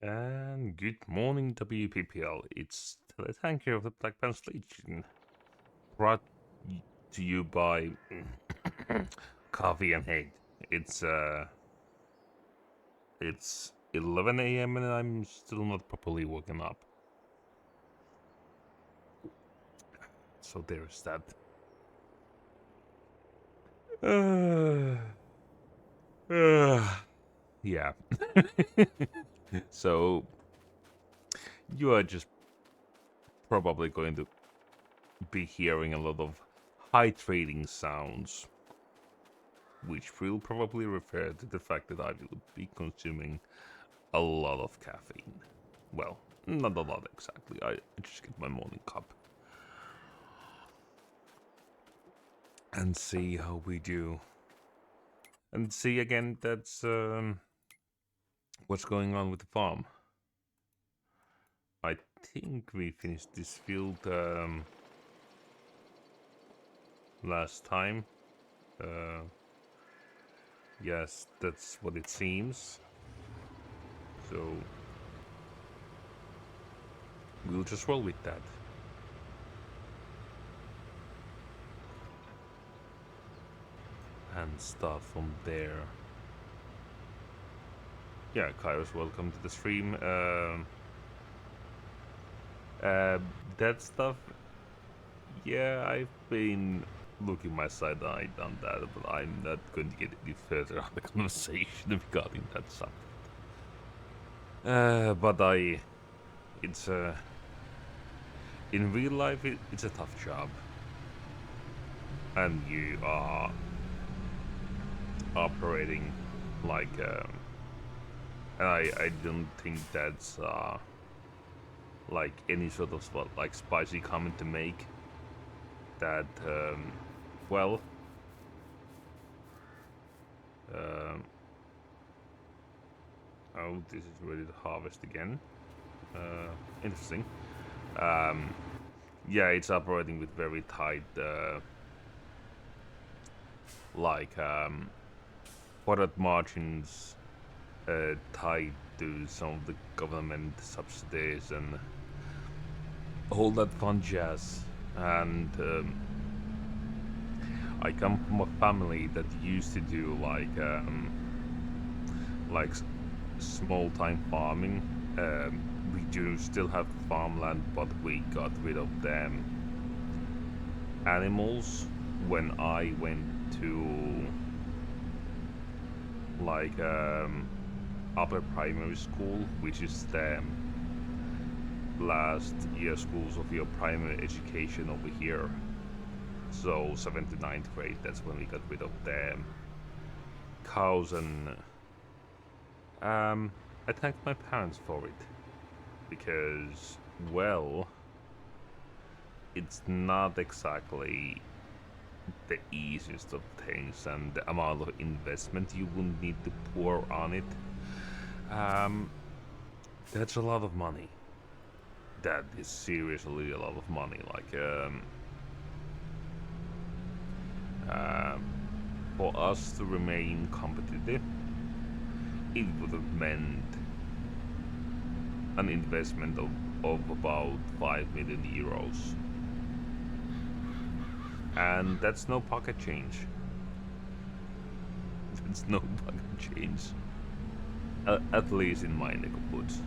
And good morning, WPPL. It's Tele Tanker of the Black Pants Legion, brought to you by Coffee and Hate. It's 11 a.m. and I'm still not properly woken up. So there's that. Yeah. So you are just probably going to be hearing a lot of hydrating sounds, which will probably refer to the fact that I will be consuming a lot of caffeine. Well, not a lot exactly. I just get my morning cup and see how we do. And see again, that's what's going on with the farm. I think we finished this field last time. Yes, that's what it seems. So we'll just roll with that. And start from there. Yeah, Kairos, welcome to the stream. That stuff, yeah, I've been looking my side eye on that, but I'm not going to get any further on the conversation regarding that subject. But it's in real life, it's a tough job, and you are operating like, and I don't think that's like any sort of like spicy comment to make. That well, um, oh, this is ready to harvest again. Interesting. Um, yeah, it's operating with very tight, like product margins, tied to some of the government subsidies and all that fun jazz. And I come from a family that used to do like small time farming. We do still have farmland, but we got rid of them animals when I went to like upper primary school, which is the last year schools of your primary education over here. So 7th to 9th grade, that's when we got rid of the cows, and I thanked my parents for it because, well, it's not exactly the easiest of things, and the amount of investment you will need to pour on it, that's a lot of money. That is seriously a lot of money. Like, for us to remain competitive, it would have meant an investment of about 5 million euros. And that's no pocket change. That's no pocket change. at least in my neck of woods.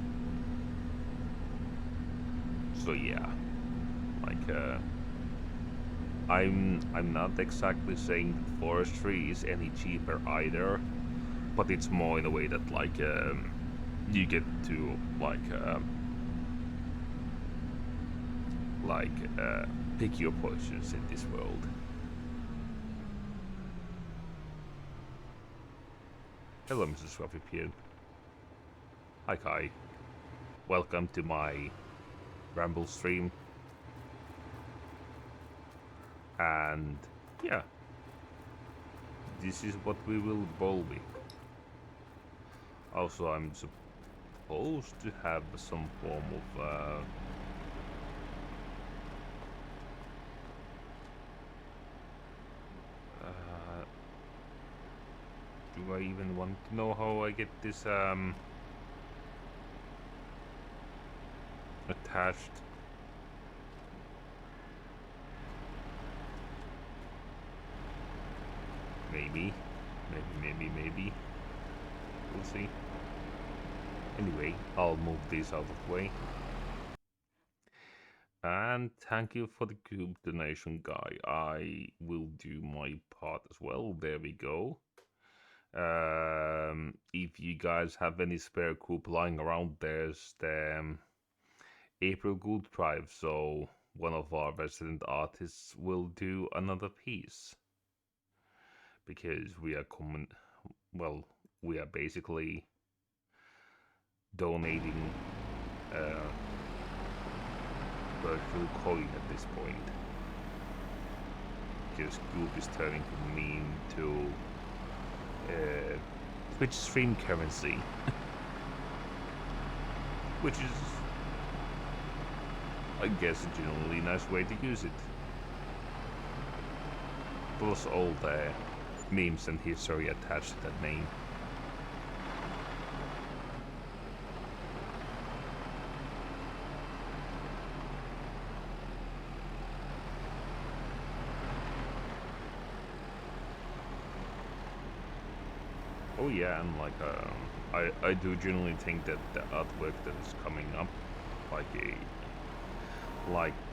So yeah, like I'm not exactly saying that forestry is any cheaper either, but it's more in a way that like you get to like pick your poisons in this world. Hello, Mrs. Ruffy Beard. Hi, Kai. Welcome to my ramble stream. And yeah, this is what we will bowl with. Also, I'm supposed to have some form of do I even want to know how I get this attached? Maybe. We'll see. Anyway, I'll move this out of the way. And thank you for the cube donation, guy. I will do my part as well. There we go. If you guys have any spare coop lying around, there's the April Good Drive, so one of our resident artists will do another piece. Because we are we are basically donating virtual coin at this point. Because Goop is turning from meme to Twitch stream currency. Which is, I guess, a generally nice way to use it. Plus all the memes and history attached to that name. Oh yeah, and like I do generally think that the artwork that is coming up, like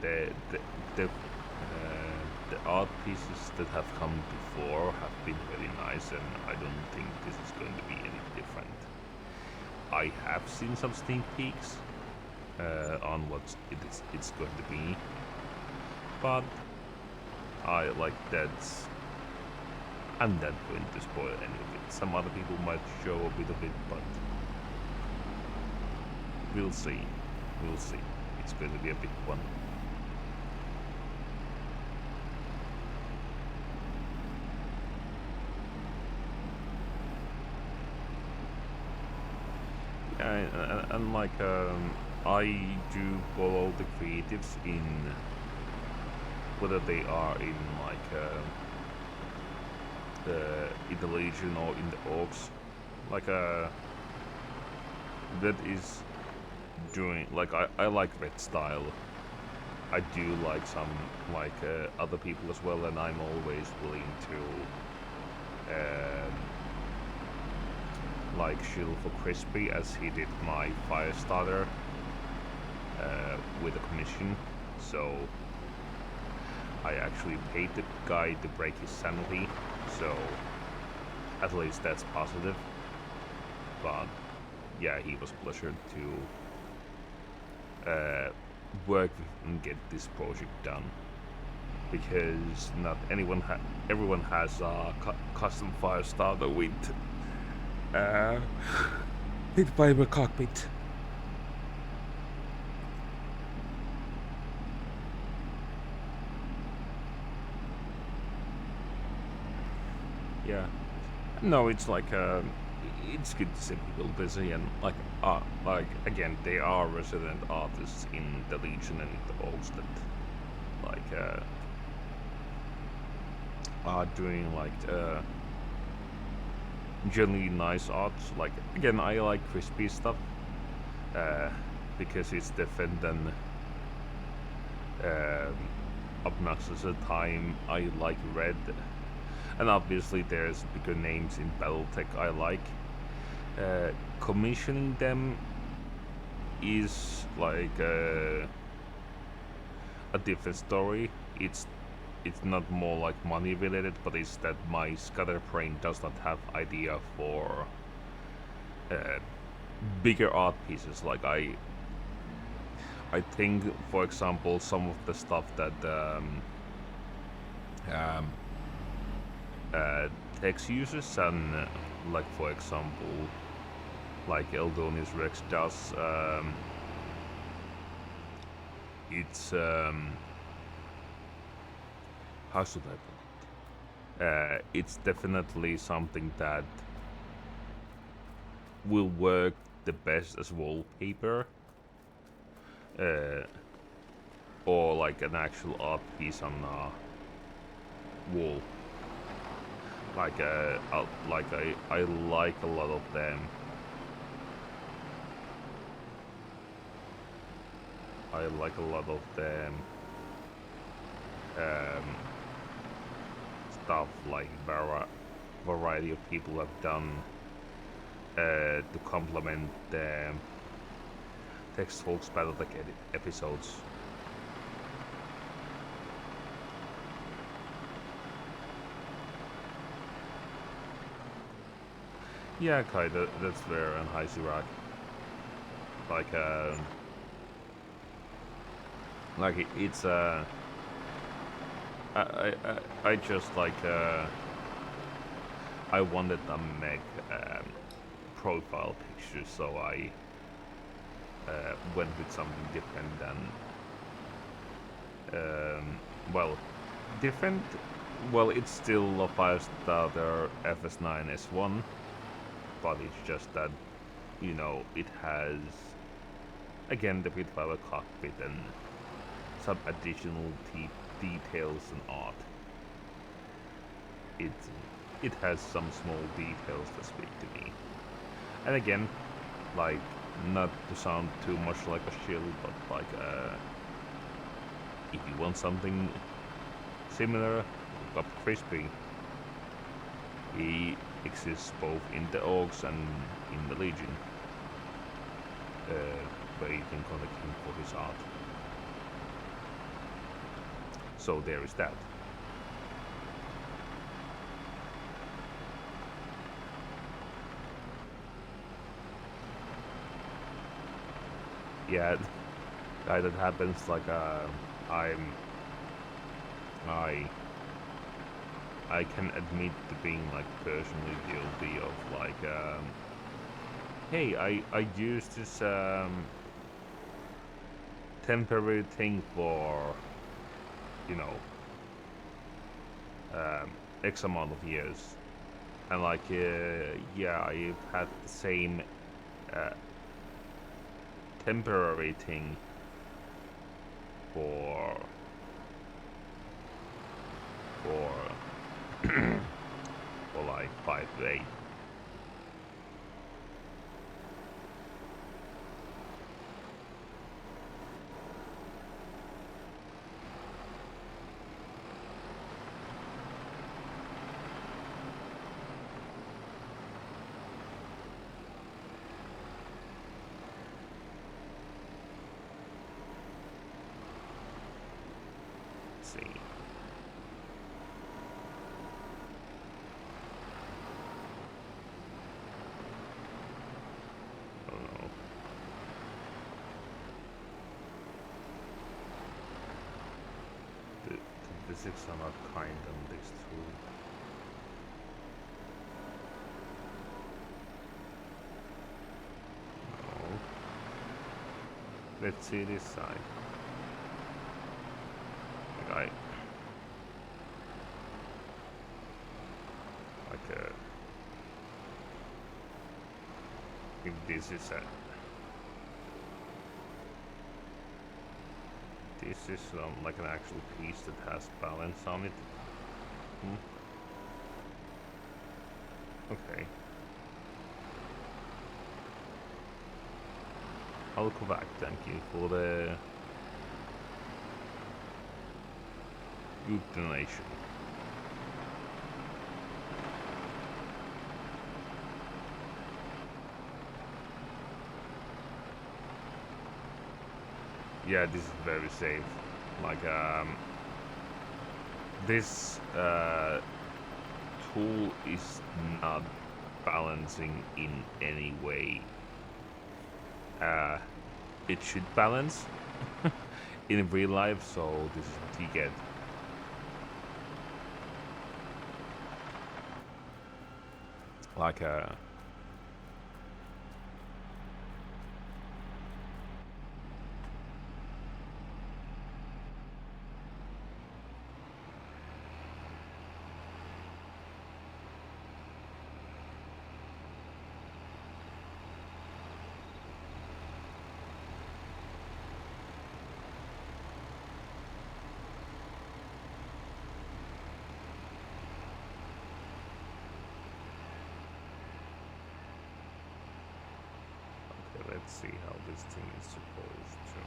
the art pieces that have come before have been very nice, and I don't think this is going to be any different. I have seen some sneak peeks on what it's going to be, but I'm not going to spoil any of it. Some other people might show a bit of it, but we'll see. We'll see. It's going to be a big one. Yeah, and like I do follow the creatives in whether they are in like in the Legion or in the Orcs, like that is doing like I like that style. I do like some like other people as well, and I'm always willing to like shill for Crispy as he did my Firestarter with a commission. So I actually paid the guy to break his sanity, so at least that's positive. But yeah, he was a pleasure to work with and get this project done, because not everyone has a custom Firestarter with fiber cockpit. Yeah, no, it's like it's good to see people busy, and like again, they are resident artists in the Legion and the Orcs that like are doing like generally nice art. Like again, I like crispy stuff because it's different than obnoxious at the time. I like red. And obviously there's bigger names in BattleTech I like. commissioning them is like a different story. It's not more like money related, but it's that my scatter brain does not have idea for uh, bigger art pieces. Like I think, for example, some of the stuff that um, Tex uses, and like for example, like Eldonius Rex does, it's how should I put it? It's definitely something that will work the best as wallpaper, uh, or like an actual art piece on a wall. Like I like a lot of them. I like a lot of them. Um, Stuff like variety of people have done to complement the Text Folks Battletech episodes. Yeah, kinda. That's fair. And High Sirac. Like it's I just like I wanted to make profile picture, so I went with something different than well, different. Well, it's still a 5-star FS9 S1, but it's just that it has again the Bitfire cockpit and some additional details and art. It has some small details that speak to me. And again, like, not to sound too much like a shill, but like if you want something similar, look up Crispy. He exists both in the Orcs and in the Legion, where you can contact him for his art. So there is that. Yeah, that happens. Like I can admit to being like personally guilty of like hey, I used this temporary thing for you know X amount of years, and like yeah, I've had the same temporary thing for for like 5 to 8. See. Oh no. The physics are not kind on this tool. No. Let's see this side. Like if this is like an actual piece that has balance on it. Okay. I'll go back, thank you for the good donation. Yeah, this is very safe. Like this tool is not balancing in any way. It should balance in real life, so this is what you get. Like okay, let's see how this thing is supposed to.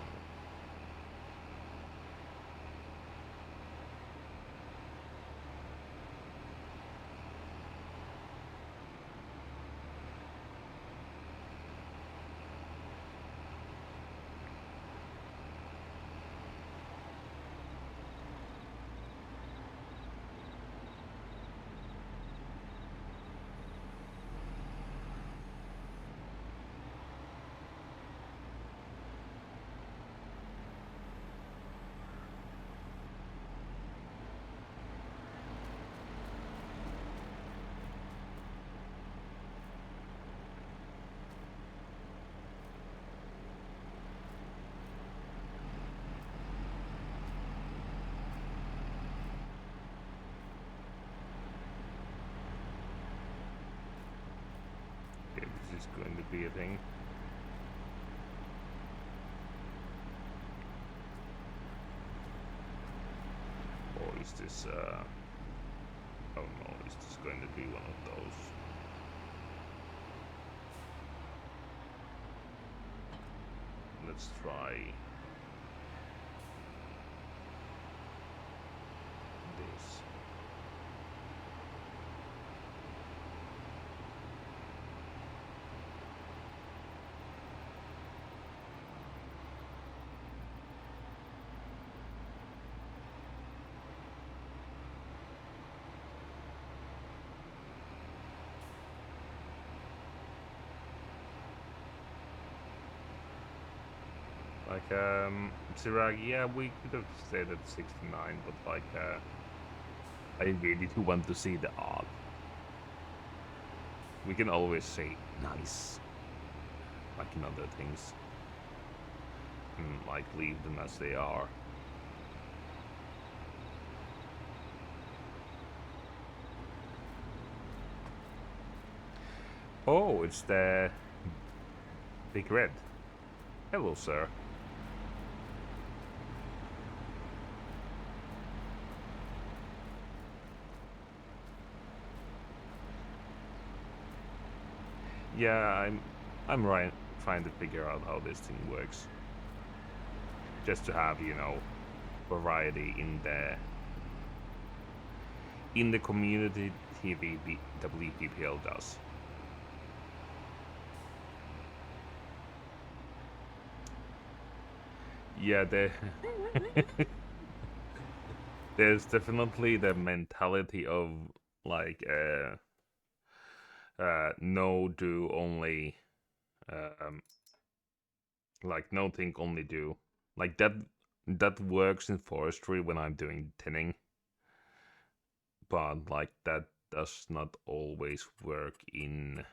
Okay, this is going to be a thing. Or is this oh no, is this going to be one of those? Let's try this. Like Sirag, yeah, we could have stayed at 69, but like I really do want to see the art. We can always say nice, like in other things, and like leave them as they are. Oh, it's the big red. Hello, sir. Yeah, I'm right trying to figure out how this thing works. Just to have, you know, variety in the community TV WPPL does. Yeah, there's definitely the mentality of like no do only um like no think only do like that works in forestry when I'm doing tinning, but like that does not always work in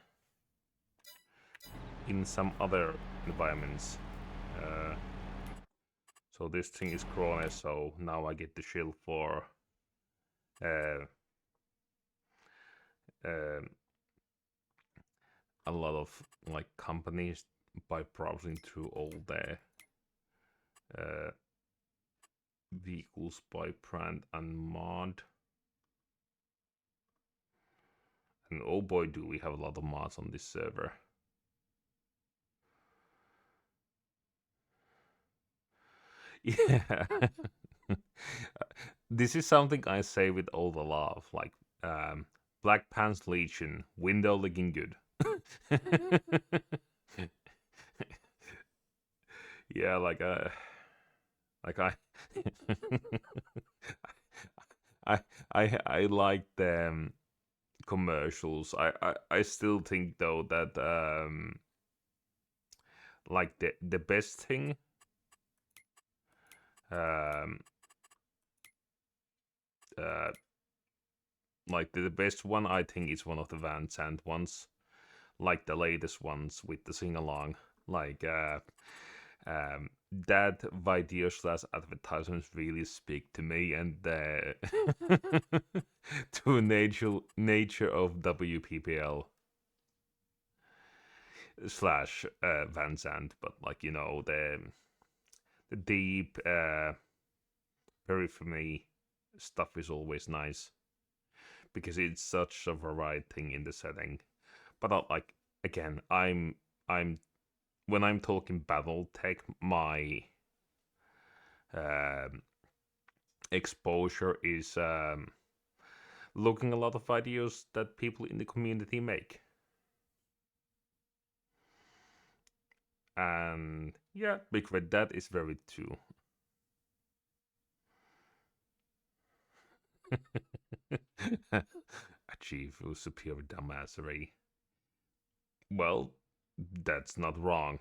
some other environments. uh so this thing is Krone, so now I get the shield for uh um a lot of like companies by browsing through all their uh, vehicles by brand and mod. And oh boy, do we have a lot of mods on this server. Yeah. This is something I say with all the love, like Black Pants Legion, window looking good. Yeah, like Like I, I like the commercials. I still think though that like the best thing um uh like the best one I think is one of the Van Sant ones, like the latest ones with the sing along, like that video slash advertisements really speak to me and the to nature of WPPL slash Van Sant, but like the deep very for me stuff is always nice because it's such a varied thing in the setting. But like again, I'm when I'm talking battle tech, my um, exposure is looking a lot of videos that people in the community make, and yeah, Big Red that is very true. Achieve superior dumbassery. Well, that's not wrong.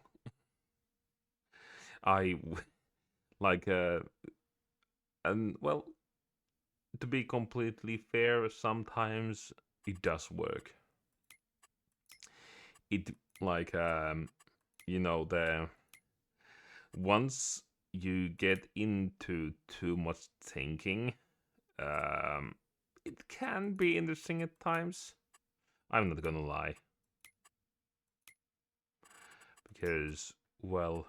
I like and well, to be completely fair, sometimes it does work. It like the once you get into too much thinking, um, it can be interesting at times. I'm not gonna lie, because well,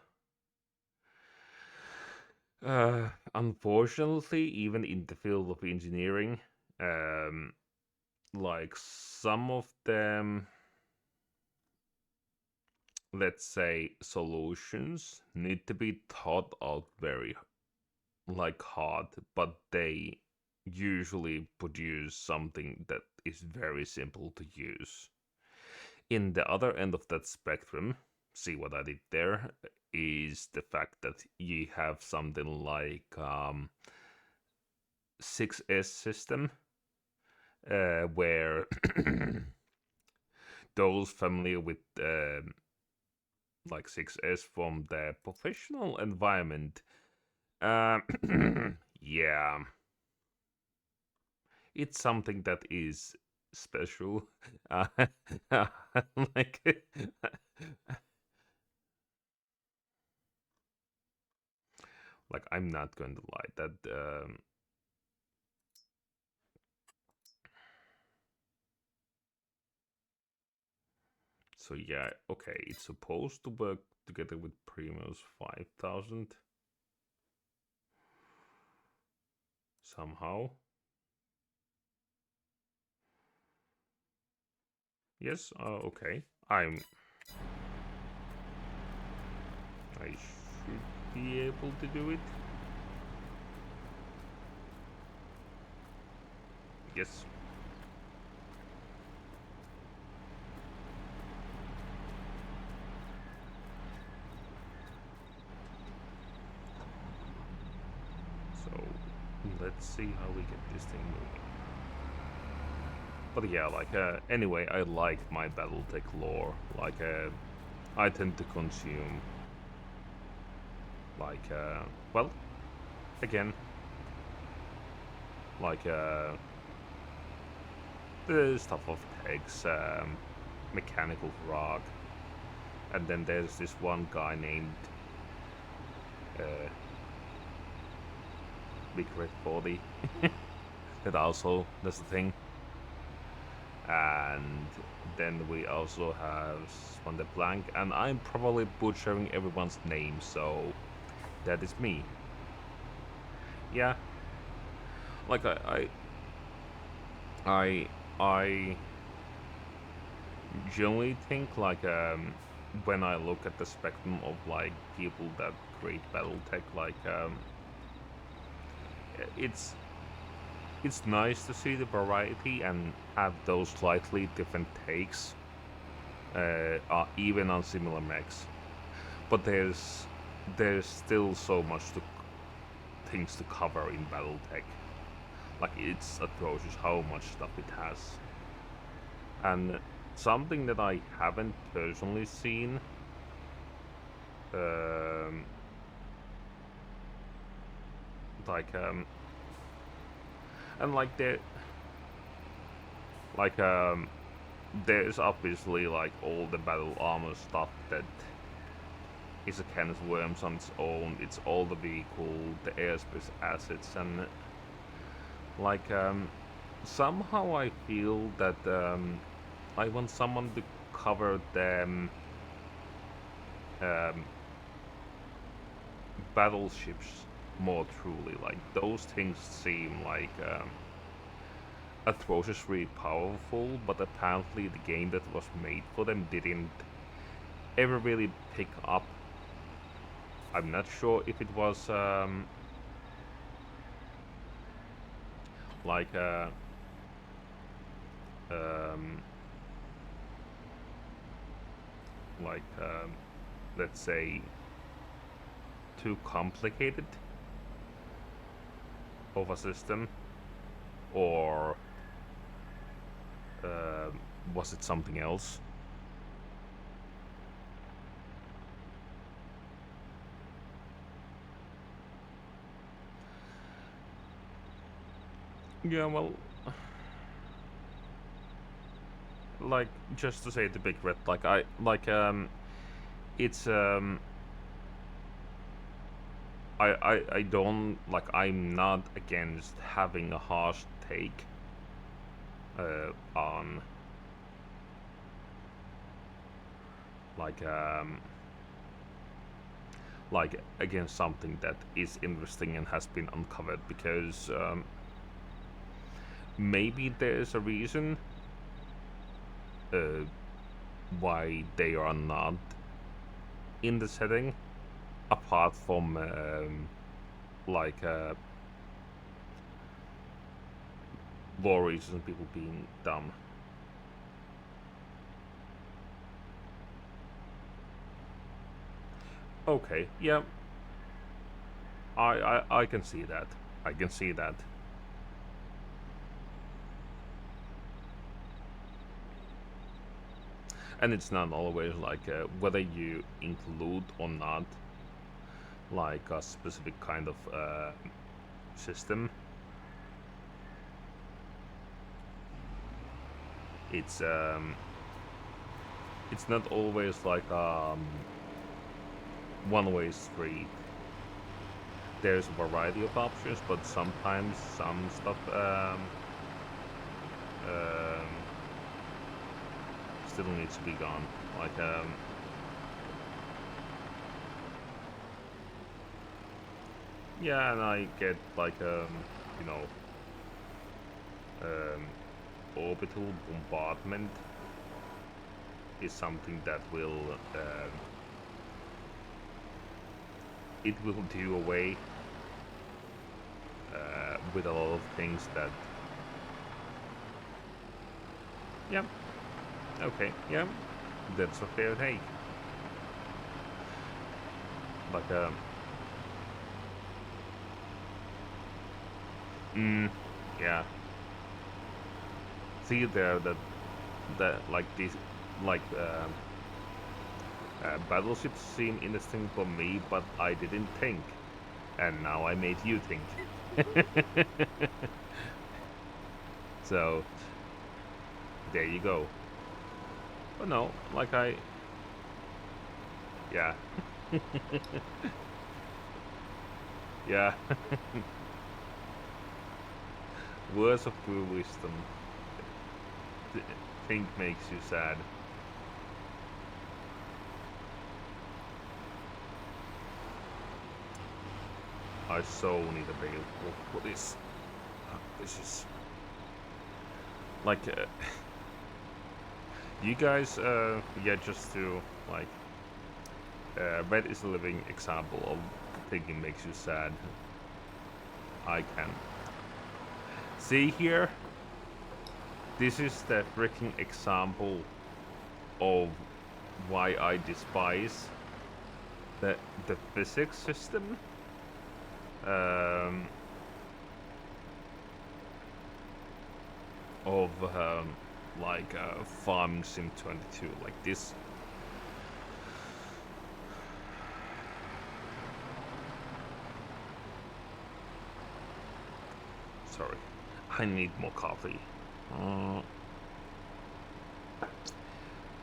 unfortunately, even in the field of engineering, um, like some of them, let's say, solutions need to be thought out very like hard, but they usually produce something that is very simple to use. In the other end of that spectrum, see what I did there, is the fact that you have something like 6S system, where those familiar with like 6S from the professional environment, yeah, it's something that is special. Uh, like, like I'm not going to lie that. So yeah, okay, it's supposed to work together with Primo's 5000 somehow. Yes, okay. I should be able to do it. Yes. So let's see how we get this thing moving. But yeah, like anyway, I like my BattleTech lore. Like I tend to consume like well, again, like the stuff of Tex, Mechanical Frog, and then there's this one guy named uh, Big Red 40 that also does the thing. And then we also have Swan de Blanc, and I'm probably butchering everyone's name, so that is me. Yeah, like I, I generally think like when I look at the spectrum of like people that create BattleTech, like it's it's nice to see the variety and have those slightly different takes, even on similar mechs. But there's still so much to things to cover in BattleTech. Like, it's atrocious how much stuff it has. And something that I haven't personally seen, like and like like there's obviously like all the battle armor stuff that is a can of worms on its own. It's all the vehicle, the airspace assets, and like somehow I feel that I want someone to cover them battleships more truly. Like, those things seem like atrociously powerful, but apparently the game that was made for them didn't ever really pick up. I'm not sure if it was like um, like let's say too complicated of a system, or was it something else? Yeah, well, like, just to say the big red, like it's I don't like, I'm not against having a harsh take on like against something that is interesting and has been uncovered, because maybe there's a reason why they are not in the setting, apart from like lore reasons and people being dumb. Okay, yeah, I can see that. I can see that. And it's not always like whether you include or not like a specific kind of system. It's not always like one-way street. There's a variety of options, but sometimes some stuff um, still needs to be gone. Like yeah, and I get like you know orbital bombardment is something that will it will do away with a lot of things that. Yeah. Okay. Yeah. That's a fair take. Like yeah. See there that like these like battleships seem interesting for me, but I didn't think, and now I made you think. So there you go. But no, like yeah, yeah. Words of pure wisdom. Think makes you sad. I so need a bail for this. This is like you guys. Yeah, just to like, Red is a living example of thinking makes you sad. I can see here. This is the freaking example of why I despise the physics system. um, of like Farming Sim 22, like this. Sorry, I need more coffee.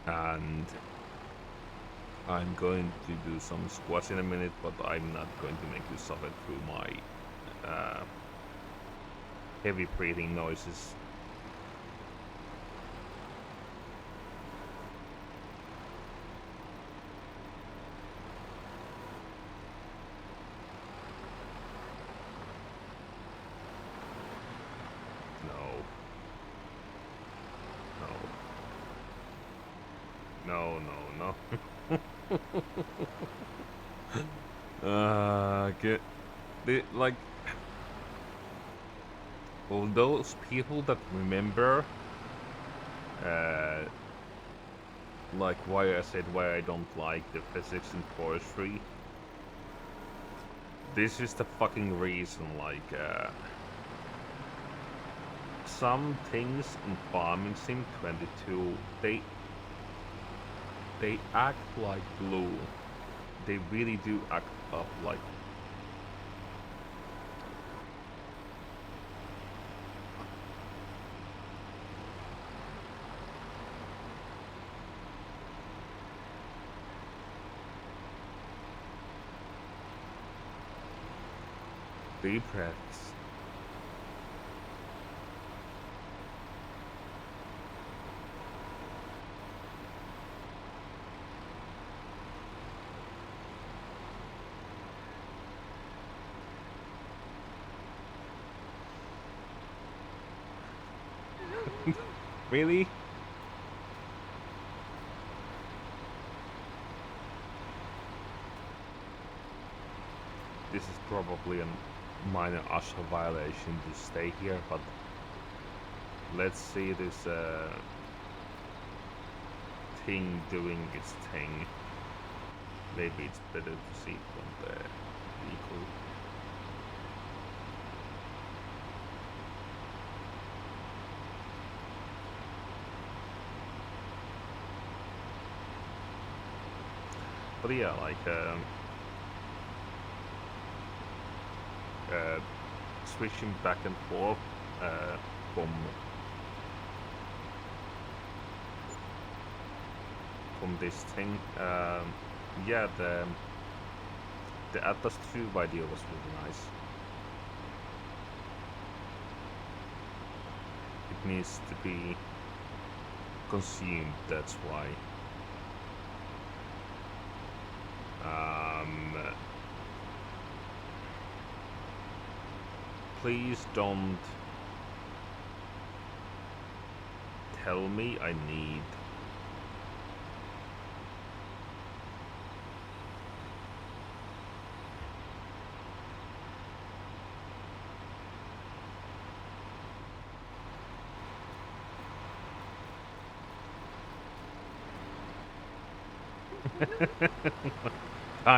And I'm going to do some squats in a minute, but I'm not going to make use of it through my heavy breathing noises. No. Get like all those people that remember, uh, like why I said why I don't like the physics in forestry. This is the fucking reason. Like, some things in Farming Sim 22, they act like glue. They really do act up like. Deep breaths. Really? This is probably a minor OSHA violation to stay here, but let's see this thing doing its thing. Maybe it's better to see it from the vehicle. But yeah, like switching back and forth from this thing. Yeah, the Atlas 2 video was really nice. It needs to be consumed, that's why. Please don't tell me I need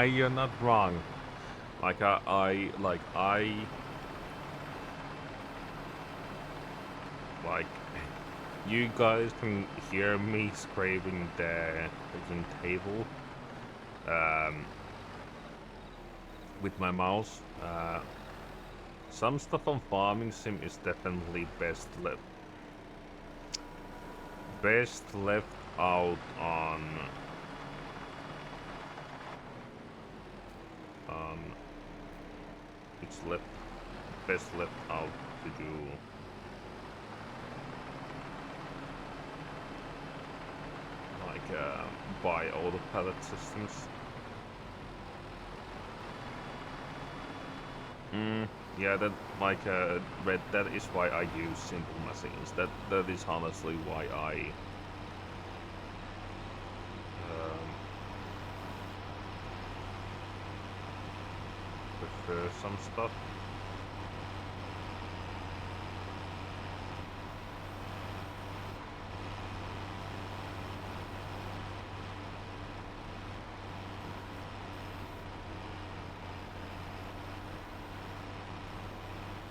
you're not wrong. Like like you guys can hear me scraping the freaking table with my mouse. Some stuff on Farming Sim is definitely best left out on it's best left out to do like buy autopilot systems. Yeah, that like Red. That is why I use simple machines. That is honestly why I prefer some stuff.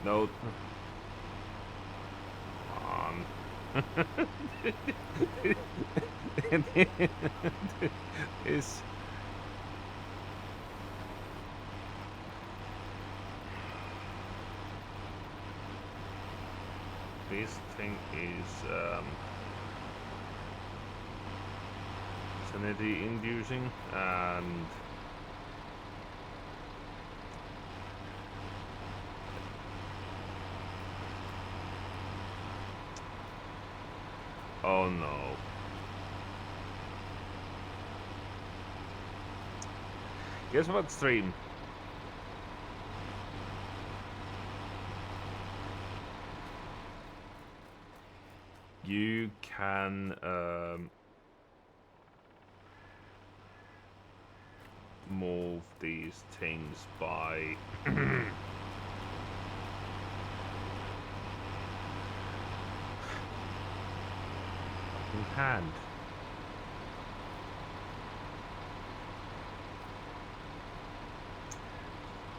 No. Come on. Is this thing is sanity inducing and oh no. Guess what, stream? You can move these things by in hand.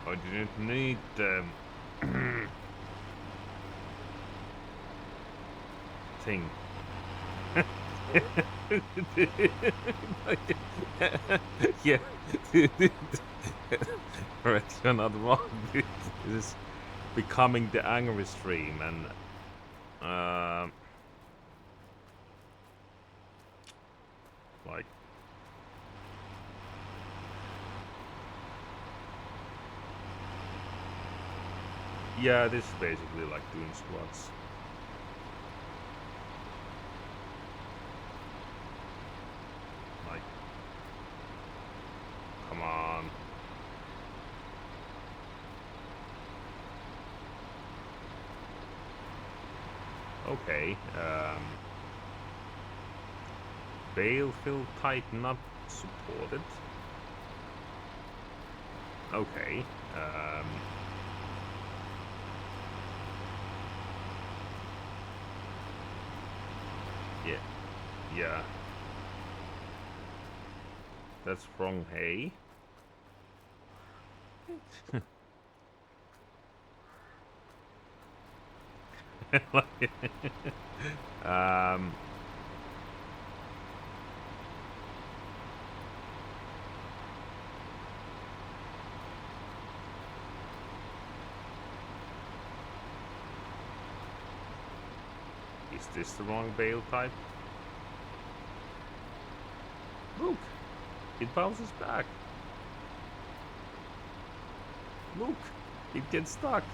I didn't need the thing. Yeah. Right, you're not wrong. This is becoming the angry stream, and like yeah, this is basically like doing squats. Like, come on. Okay. Bale fill type not supported. Okay. Yeah. Yeah. That's wrong, hey? um, is this the wrong bale type? Look, it bounces back. Look, it gets stuck.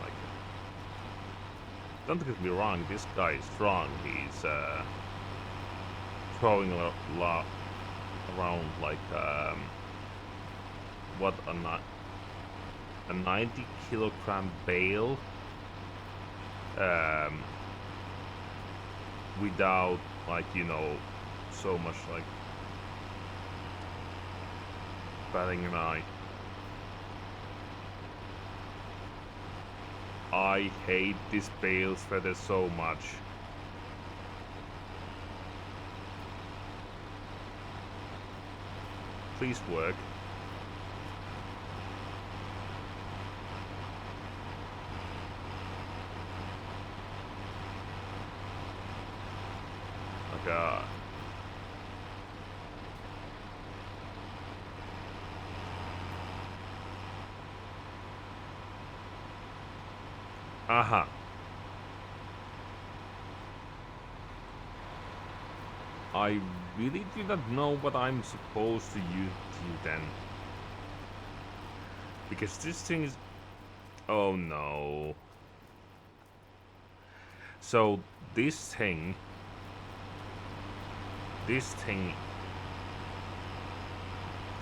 Like, don't get me wrong, this guy is strong. He's throwing a lot around like what a 90 kilogram bale without like so much like batting an eye. I hate this bale feather so much. Please work. Oh god. Uh-huh. I really do not know what I'm supposed to use then. Because this thing is... Oh no. So this thing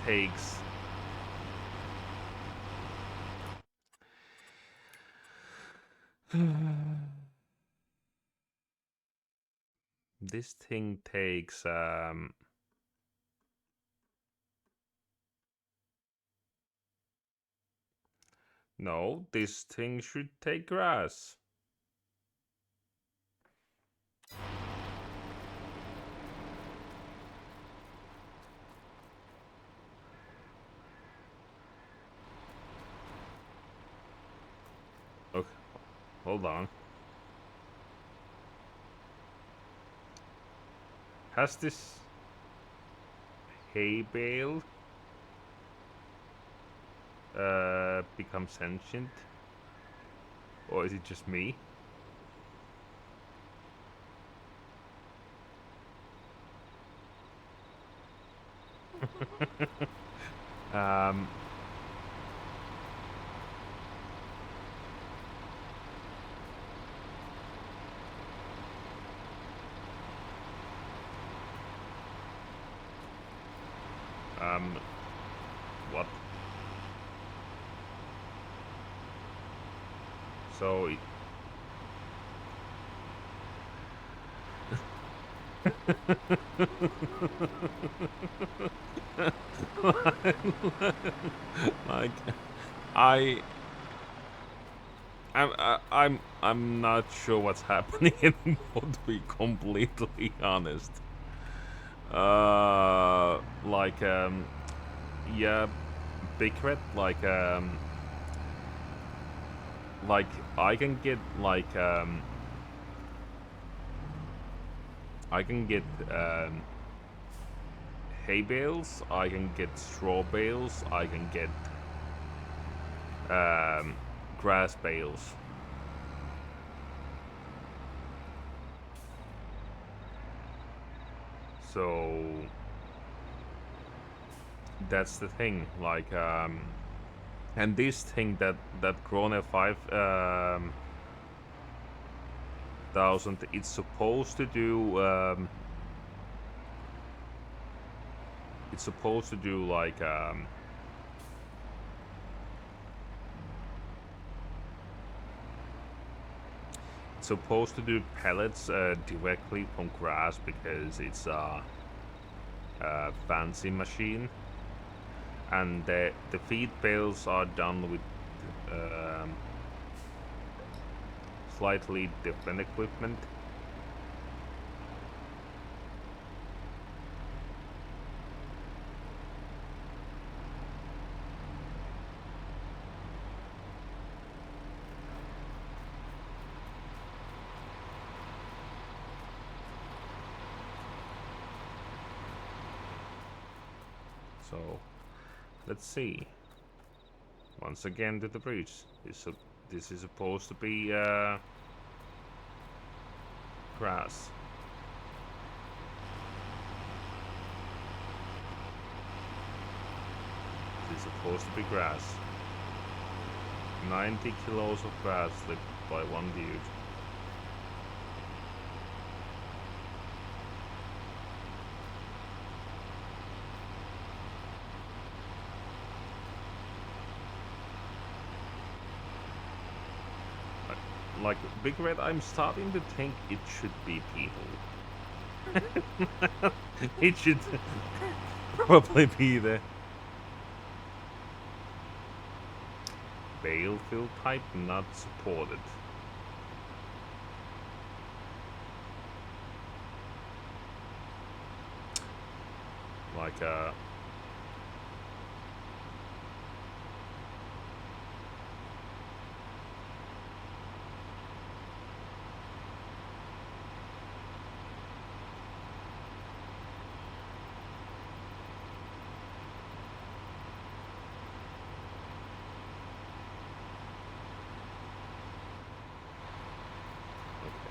takes this thing takes no, this thing should take grass. hold on. Has this hay bale become sentient? Or is it just me? um, what? So it like I I'm not sure what's happening anymore, to be completely honest. Like yeah, Big Red, like I can get I can get hay bales, I can get straw bales, I can get grass bales. So that's the thing, and this thing that Krone 5000, it's supposed to do it's supposed to do it's supposed to do pellets directly from grass because it's a fancy machine, and the feed bales are done with slightly different equipment. So let's see. Once again to the bridge. This is supposed to be grass. This is supposed to be grass. 90 kilos of grass lifted by one dude. Like Big Red, I'm starting to think it should be people. It should probably be the bale fill type not supported. Like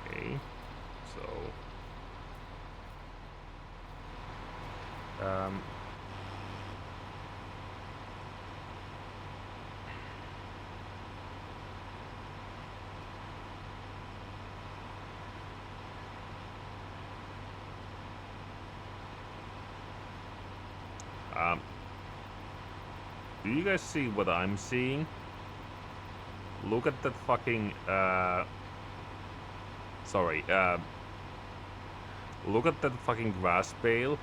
okay, so do you guys see what I'm seeing? Look at that fucking sorry, look at that fucking grass bale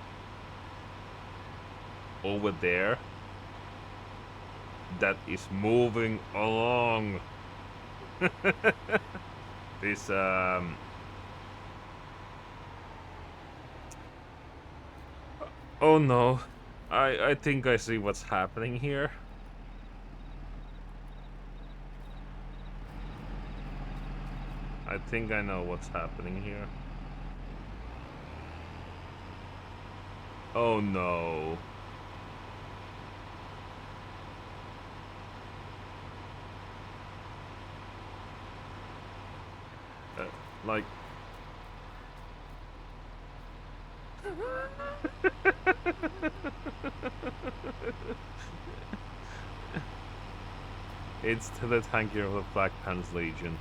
over there that is moving along. This oh no, I think I see what's happening here. think I know what's happening here. Oh no. Like... It's Tele Tanker of the Black Pants Legion.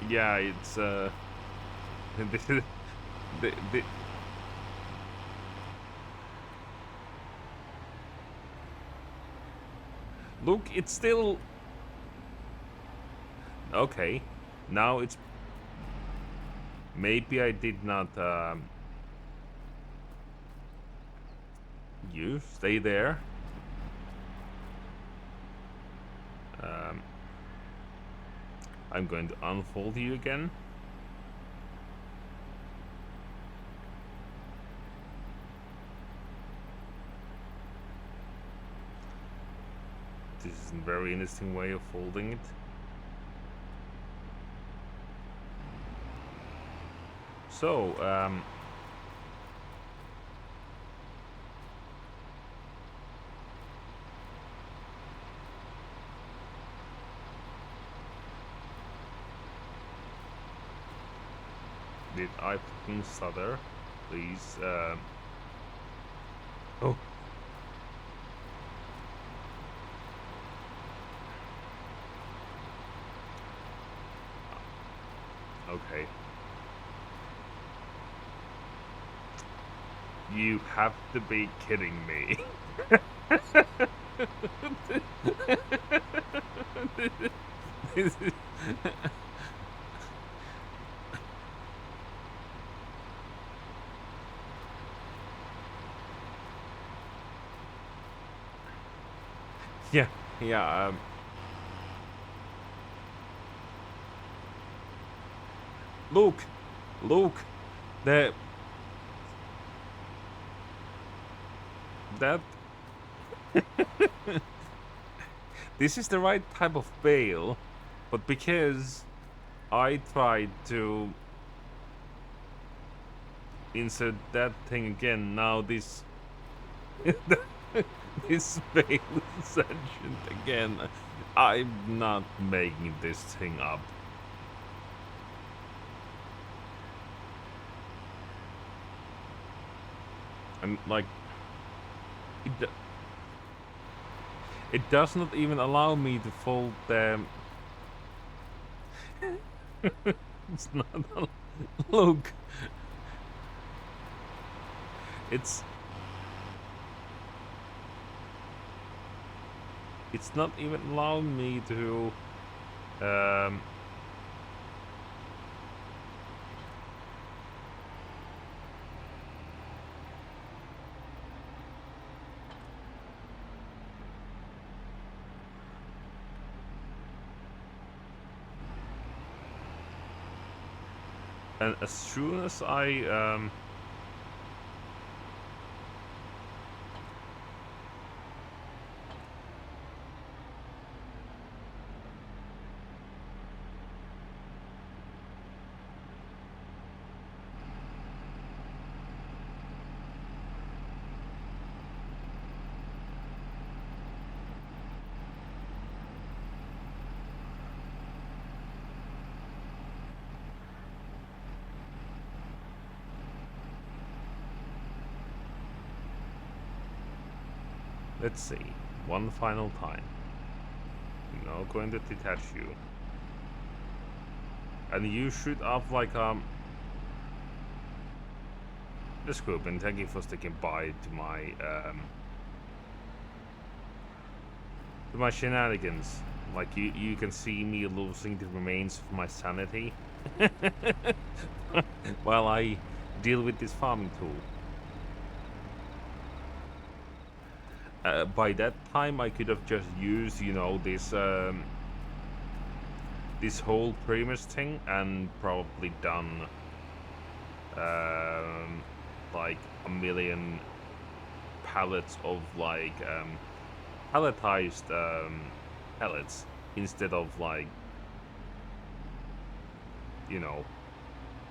Yeah, it's this is the look. It's still okay. Now it's maybe I did not. You stay there. I'm going to unfold you again. This is a very interesting way of folding it. So, did I fucking stutter? Please, oh. Okay. You have to be kidding me. This is yeah, yeah, Luke, that this is the right type of bail, but because I tried to insert that thing again, now this this bail is sentient again. I'm not making this thing up. And like it does not even allow me to fold them. It's not. Look. It's not even allowing me to. And as soon as I let's see, one final time. I'm now going to detach you. And you should have like this group, and thank you for sticking by to my shenanigans. Like you can see me losing the remains of my sanity while I deal with this farming tool. By that time, I could have just used, you know, this this whole premise thing and probably done like a million pallets of like palletized pellets. instead of like, you know,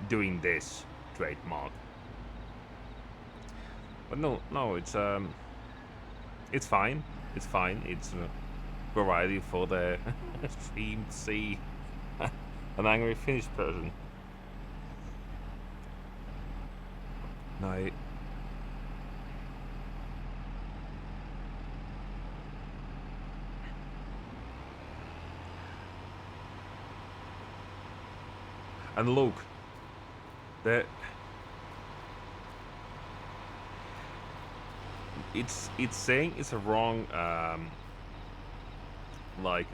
doing this trademark. But no, it's fine. It's fine. It's a variety for the stream to see an angry Finnish person. No. And look, the it's saying it's a wrong like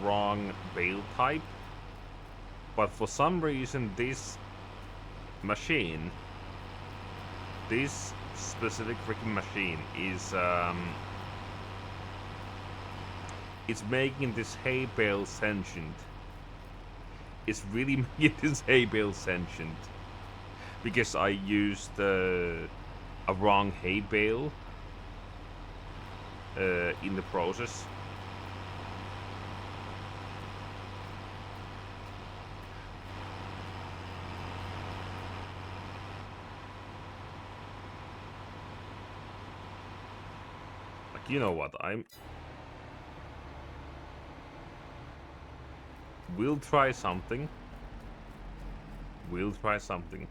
wrong bale type, but for some reason this machine, this specific freaking machine is it's making this hay bale sentient. It's really making this hay bale sentient because I used a wrong hay bale in the process. Like, you know what? We'll try something. We'll try something.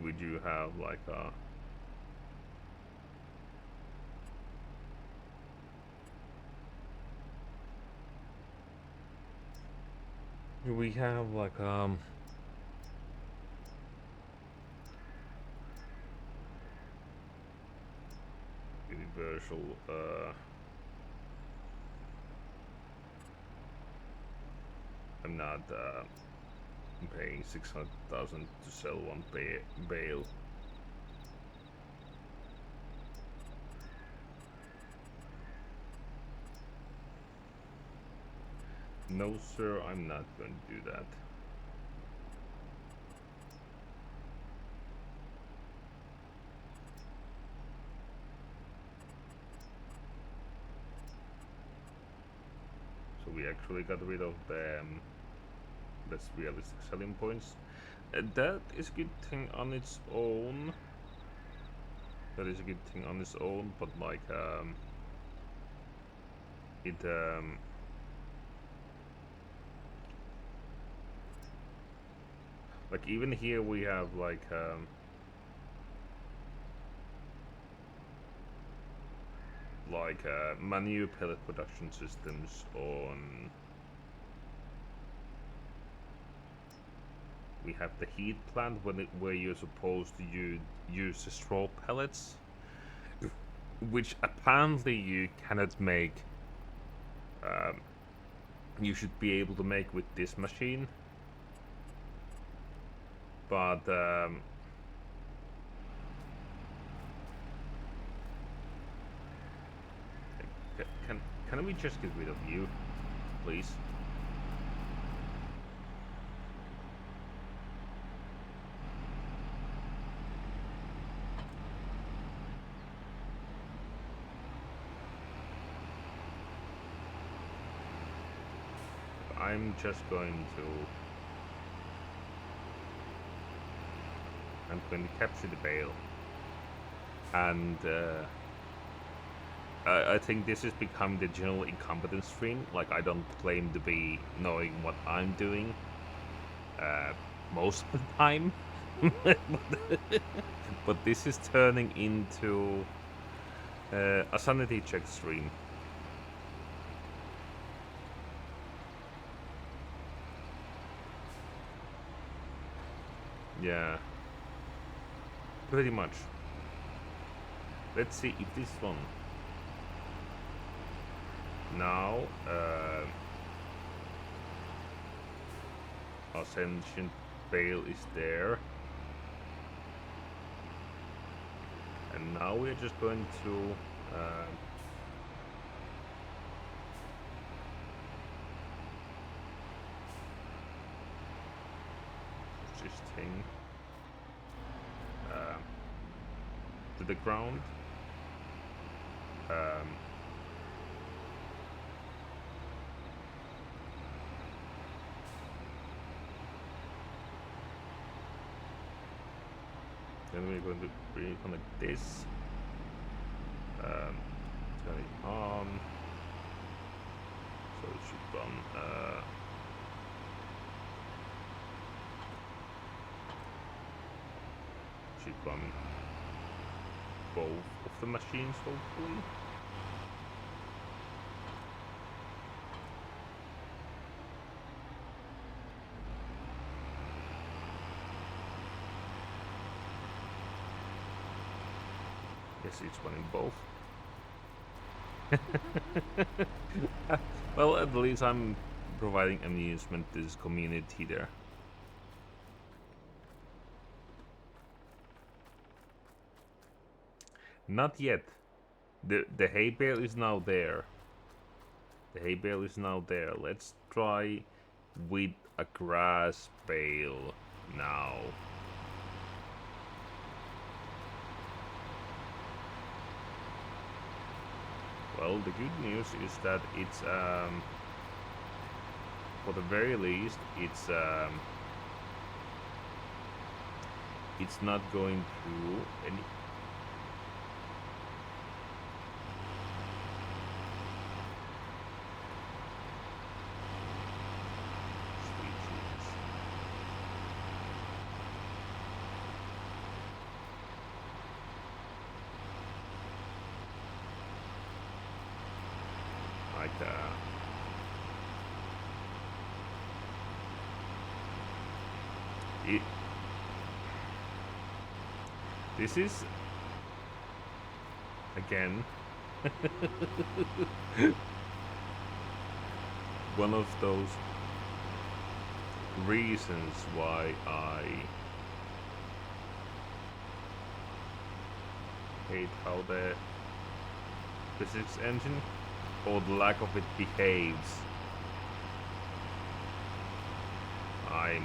We do have like a we have like universal I'm not paying 600,000 to sell one bale. No sir, I'm not going to do that. So we actually got rid of the less realistic selling points. That is a good thing on its own. That is a good thing on its own, but like it like even here we have like manual pellet production systems on. We have the heat plant where you're supposed to use the straw pellets, which apparently you cannot make. You should be able to make with this machine, but can we just get rid of you, please? I'm just going to. I'm going to capture the bale, and I think this has become the general incompetence stream. Like, I don't claim to be knowing what I'm doing most of the time, but this is turning into a sanity check stream. Yeah, pretty much. Let's see if this one now Ascension Bale is there, and now we're just going to this thing to the ground. Then we're going to reconnect this. Turn it on. So it should run. Should run both of the machines, hopefully. Yes, it's running both. Well, at least I'm providing amusement to this community there. Not yet. The hay bale is now there. The hay bale is now there. Let's try with a grass bale now. Well, the good news is that it's for the very least it's not going through any. This is again one of those reasons why I hate how the physics engine or the lack of it behaves. I'm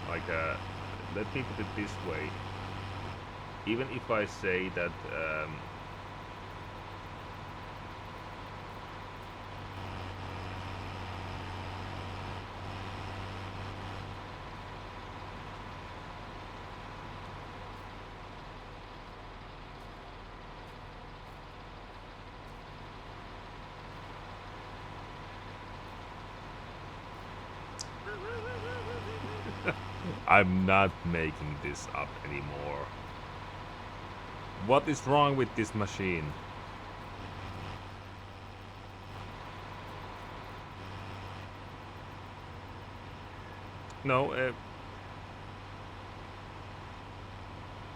like let me put it this way. Even if I say that I'm not making this up anymore. What is wrong with this machine? No,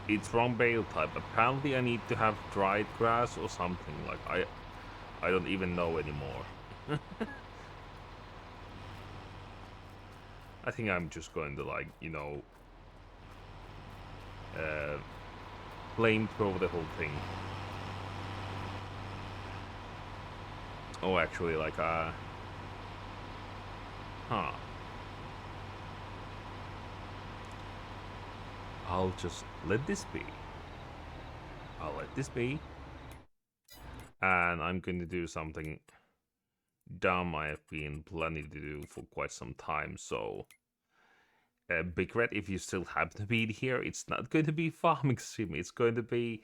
it's wrong bale type. Apparently I need to have dried grass or something. Like I don't even know anymore. I think I'm just going to, like, you know, flamethrower the whole thing. Oh, actually, like, huh. I'll just let this be. I'll let this be. And I'm going to do something dumb I have been planning to do for quite some time, so Big Red, if you still happen to be here, it's not going to be farming sim, it's going to be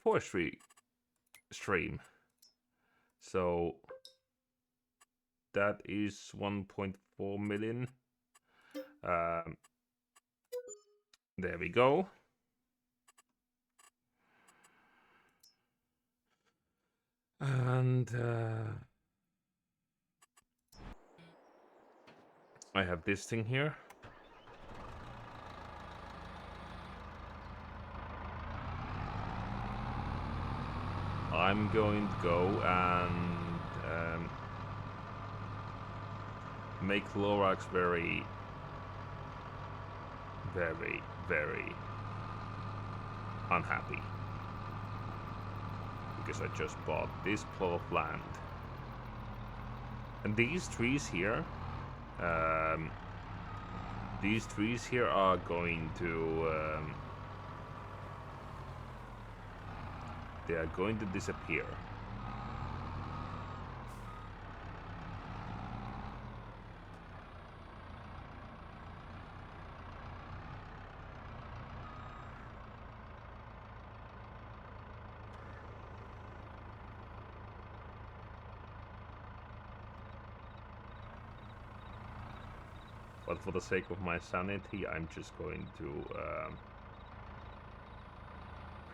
forestry stream. So that is 1.4 million. There we go. And I have this thing here. I'm going to go and make Lorax very, very, very unhappy. Because I just bought this plot of land. And these trees here are going to they are going to disappear. But for the sake of my sanity, I'm just going to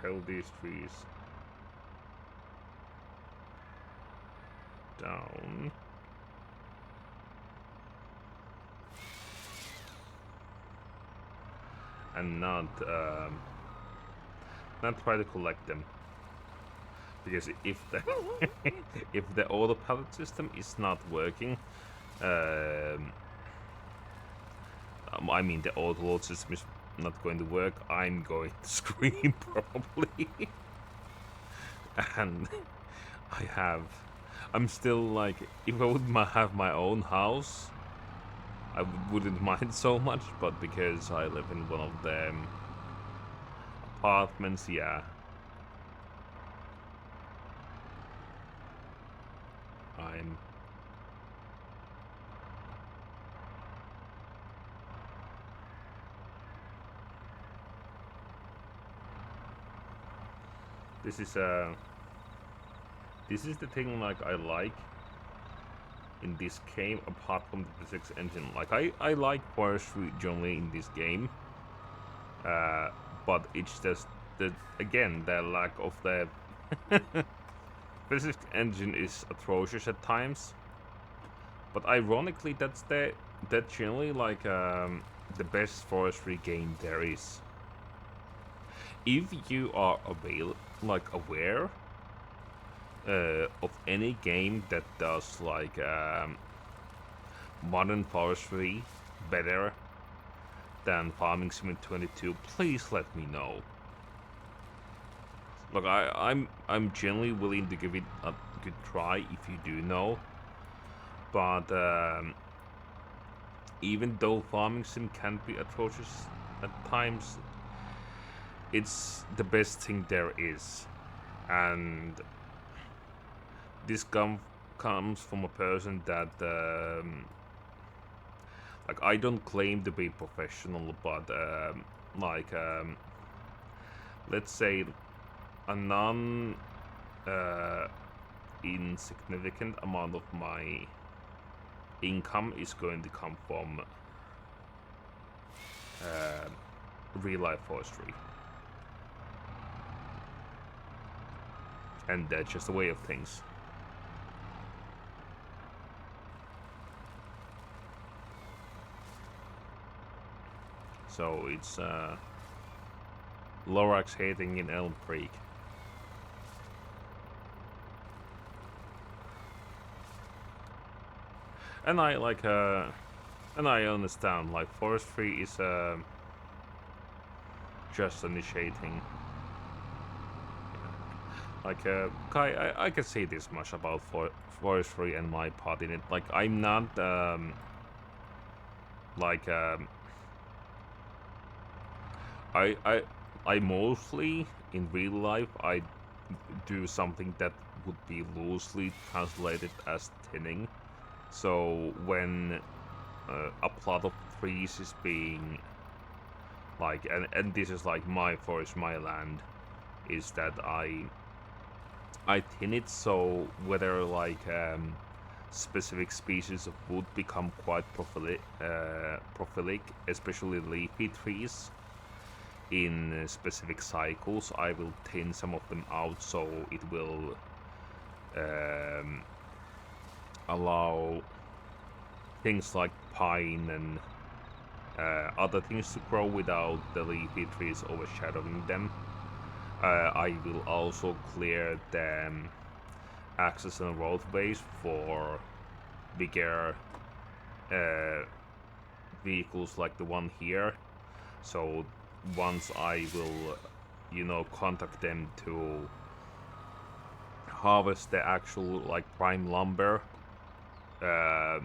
fell these trees down. And not try to collect them. Because if the if the auto pallet system is not working, I mean the auto load system is not going to work, I'm going to scream probably. And I'm still like, if I would have my own house, I wouldn't mind so much, but because I live in one of them apartments, yeah. This is the thing like I like in this game, apart from the physics engine. Like I like forestry generally in this game, but it's just the lack of the physics engine is atrocious at times. But ironically, that's generally like the best forestry game there is. If you are aware of any game that does like modern forestry better than Farming Sim 22, please let me know. Look, I'm generally willing to give it a good try if you do know, but even though Farming Sim can be atrocious at times, it's the best thing there is. And this comes from a person that like, I don't claim to be professional, but let's say a non insignificant amount of my income is going to come from real life forestry. And that's just a way of things. So it's Lorax hating in Elm Creek. And I understand, like, forestry is just initiating. Like, I can say this much about forestry and my part in it. Like, I'm not, I mostly, in real life, I do something that would be loosely translated as thinning. So, when a plot of trees is being, like, and this is like my forest, my land, is that I thin it, so whether like specific species of wood become quite prolific, especially leafy trees, in specific cycles, I will thin some of them out, so it will allow things like pine and other things to grow without the leafy trees overshadowing them. I will also clear the access and roadways for bigger vehicles like the one here. So once I will, contact them to harvest the actual like prime lumber, uh,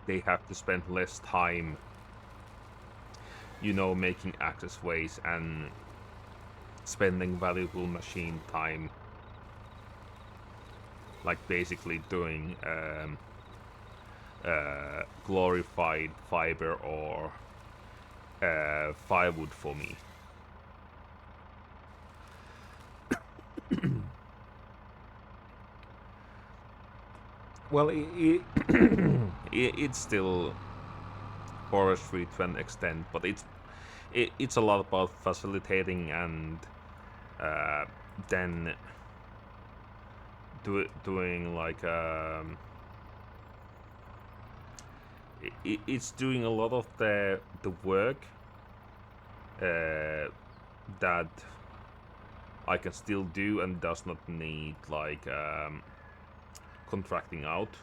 they have to spend less time, making access ways and spending valuable machine time, like basically doing glorified fiber or firewood for me. Well, it's still forestry to an extent, but it's a lot about facilitating and uh, then doing like it's doing a lot of the work that I can still do and does not need like contracting out,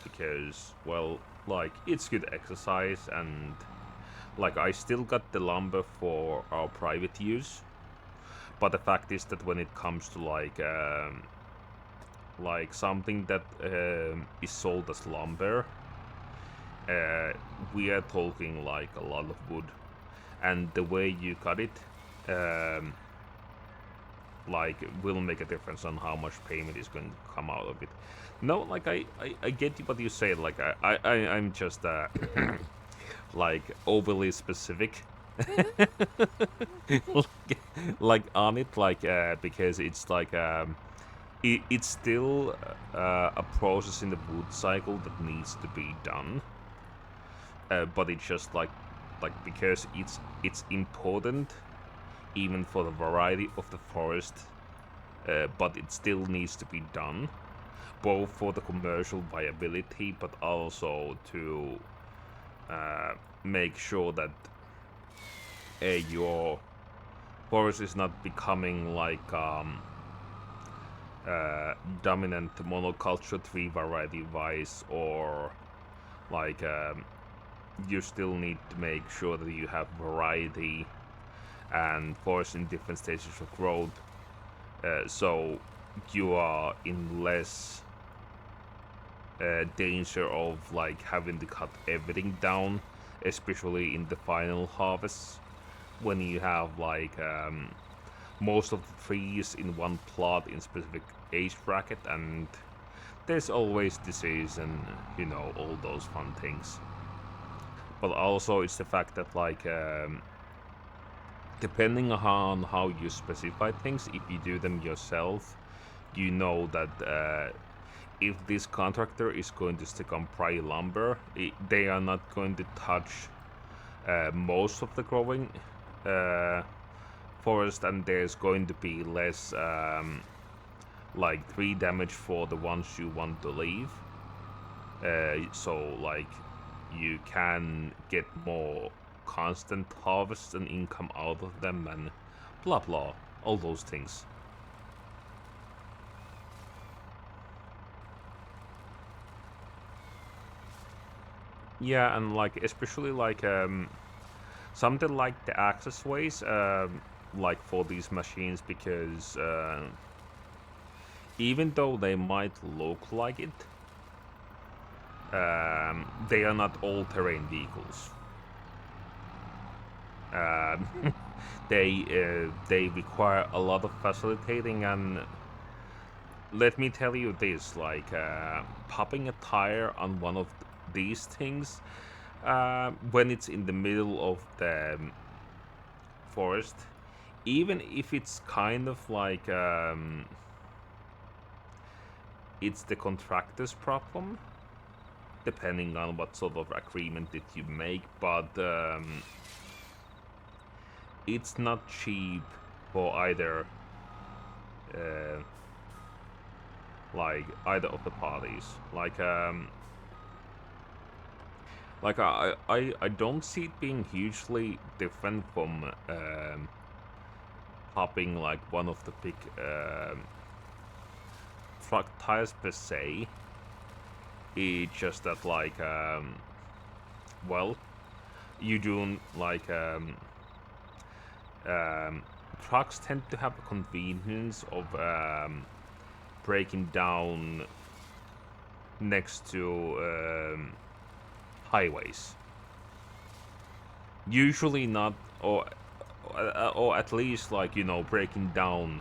because, well, like, it's good exercise, and like I still got the lumber for our private use, but the fact is that when it comes to like something that is sold as lumber, we are talking like a lot of wood, and the way you cut it like will make a difference on how much payment is going to come out of it. No, like I get what you say. Like I'm just like overly specific, like on it, like because it's like it's still a process in the wood cycle that needs to be done. But it's just like because it's important even for the variety of the forest, but it still needs to be done, both for the commercial viability, but also to make sure that your forest is not becoming like dominant monoculture tree variety wise, or like you still need to make sure that you have variety and forest in different stages of growth, so you are in less danger of like having to cut everything down, especially in the final harvest when you have like most of the trees in one plot in specific age bracket, and there's always disease and all those fun things. But also it's the fact that like depending on how you specify things, if you do them yourself, you know that if this contractor is going to stick on pry lumber, they are not going to touch most of the growing forest, and there's going to be less like tree damage for the ones you want to leave. So like you can get more constant harvest and income out of them, and blah blah, all those things. Yeah, and like especially like something like the access ways, like for these machines, because even though they might look like it, they are not all-terrain vehicles. They require a lot of facilitating, and let me tell you this: like popping a tire on one of these things when it's in the middle of the forest, even if it's kind of like it's the contractor's problem, depending on what sort of agreement that you make, but it's not cheap for either like either of the parties. Like I don't see it being hugely different from popping like one of the big truck tires per se. It's just that like well, you do like trucks tend to have a convenience of breaking down next to highways. Usually not, or at least like, you know, breaking down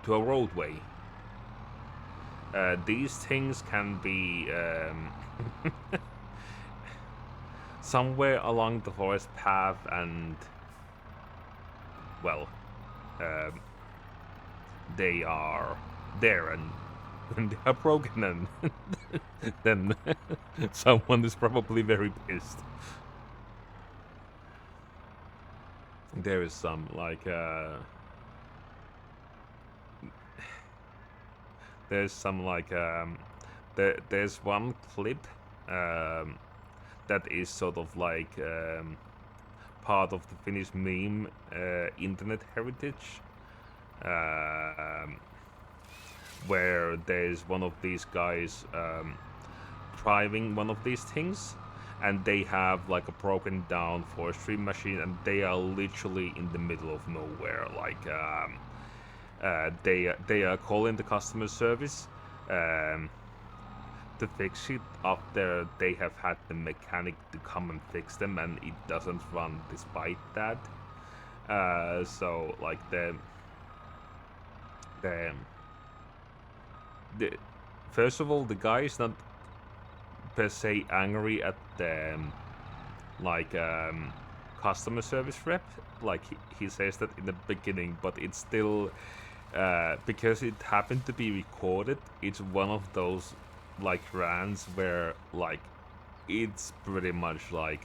to a roadway. These things can be somewhere along the forest path, and well, they are there, and when they are broken, and then someone is probably very pissed. There is some like there's some like there's one clip that is sort of like part of the Finnish meme internet heritage, where there's one of these guys driving one of these things, and they have like a broken down forestry machine, and they are literally in the middle of nowhere. Like they are calling the customer service to fix it. Up there, they have had the mechanic to come and fix them, and it doesn't run despite that. So like the first of all, the guy is not per se angry at the like customer service rep, like he says that in the beginning, but it's still because it happened to be recorded, it's one of those like rants where like it's pretty much like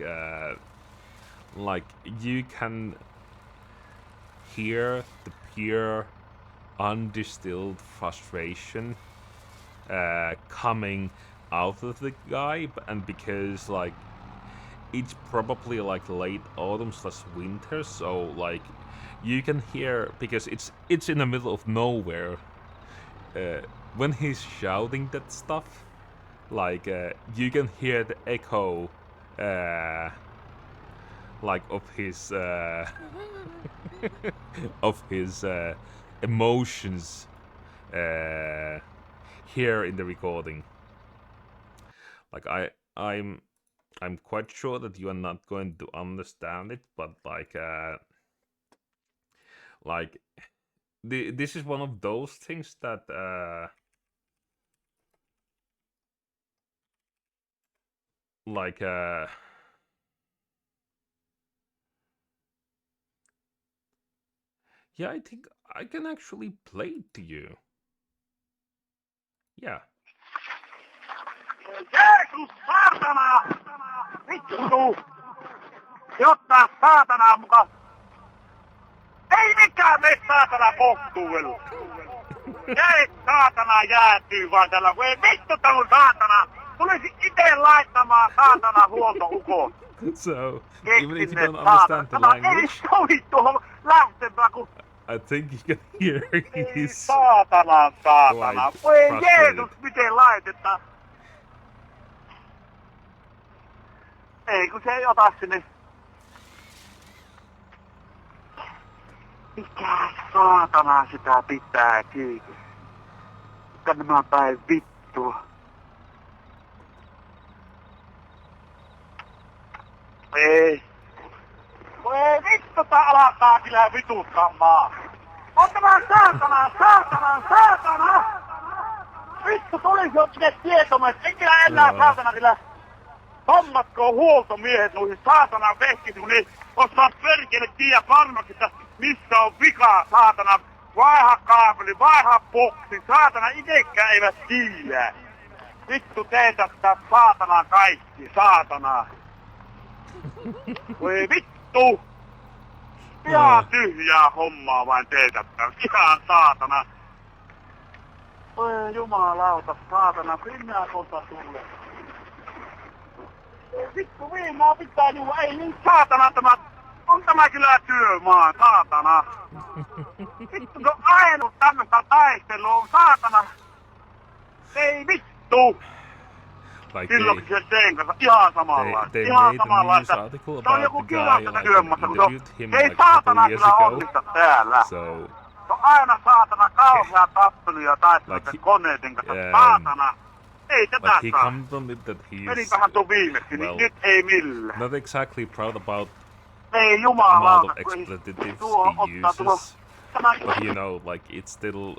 you can hear the pure undistilled frustration coming out of the guy, and because like it's probably like late autumn / winter, so like you can hear, because it's in the middle of nowhere, when he's shouting that stuff, like you can hear the echo like of his of his emotions here in the recording. Like I'm quite sure that you are not going to understand it, but like this is one of those things that yeah, I think I can actually play it to you. Yeah. Jeesus, saatana! Vittu! Jotta saatanaa muka! Ei mikään mene saatana kohtuudella! Jäi saatana jäätyy vaan tällä, kun ei vittu tämän saatana! Tulisi ite laittamaan saatana huoltoukon! So, even if you don't understand the language, ei sovi tuohon lähtemään, kun I think you can hear he's saatana! Voi Jeesus, miten laitetaan! Ei kun se ei ota sinne. Mikä saatana sitä pitää kiinni? Mikä nämä päin vittua? Ei. Voi vittu, tää alkaa kyllä vituttamaan. On tämä saatana! Vittu, tulisi jo sinne tietomaan, et enkä enää saatana kyllä. Hommatko huoltomiehet noihin saatana vehkisiin, kun ei osaa perkele tiedä varmaksi, että missä on vikaa, saatana. Vaiha kaapeli, vaiha boksi, saatana itekään eivät tiedä. Vittu teetättää saatana kaikki, saatana. Voi vittu! Ihan tyhjää hommaa vain teetättää, ihan saatana. Voi jumalauta, saatana, minä kohta sulle. Vittu viimaa pitää juua, ei niin saatana tämä, on tämä kyllä työmaa, saatana. Vittu se on ainut tämmöstä taistelua, saatana. Ei vittu. Silloin se sen kanssa, ihan samanlaista, ihan samanlaista. Se on joku kirjasta työmässä, kun se on, ei saatana kyllä onnista täällä. Se on aina saatana kauhea tappelu ja taistelu like koneiden kanssa. Saatana! Ei tätä like he saa. commented that he's Meninpähän tuon viimeksi, well, niin nyt ei millään. not exactly proud about Ei the amount jumalauta, of expletives tuo he ottaa tuo... uses, but you know, like it's still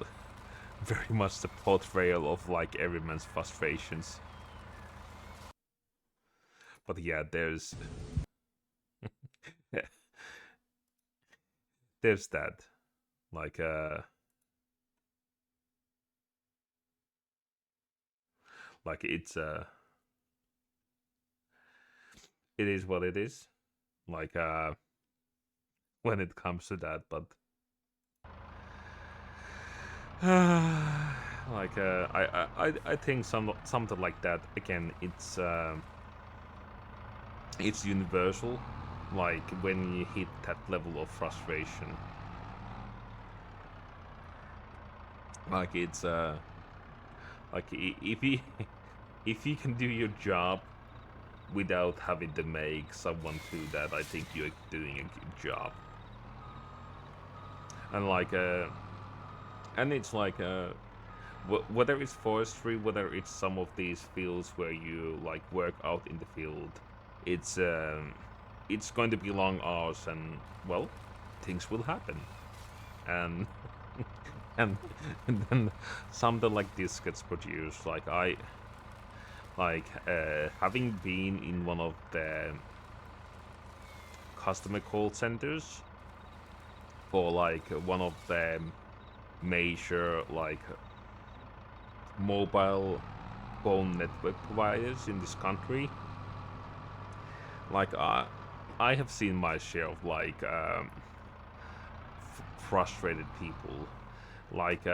very much the portrayal of like everyone's frustrations. But yeah, there's there's that. Like it's it is what it is. Like when it comes to that, but like I think something like that again. It's universal. Like when you hit that level of frustration, like it's like if you if you can do your job without having to make someone do that, I think you're doing a good job. And like and it's like whether it's forestry, whether it's some of these fields where you like work out in the field, it's going to be long hours, and well, things will happen, and and, and then something like this gets produced. Like having been in one of the customer call centers for like one of the major like mobile phone network providers in this country, like I have seen my share of like frustrated people. Like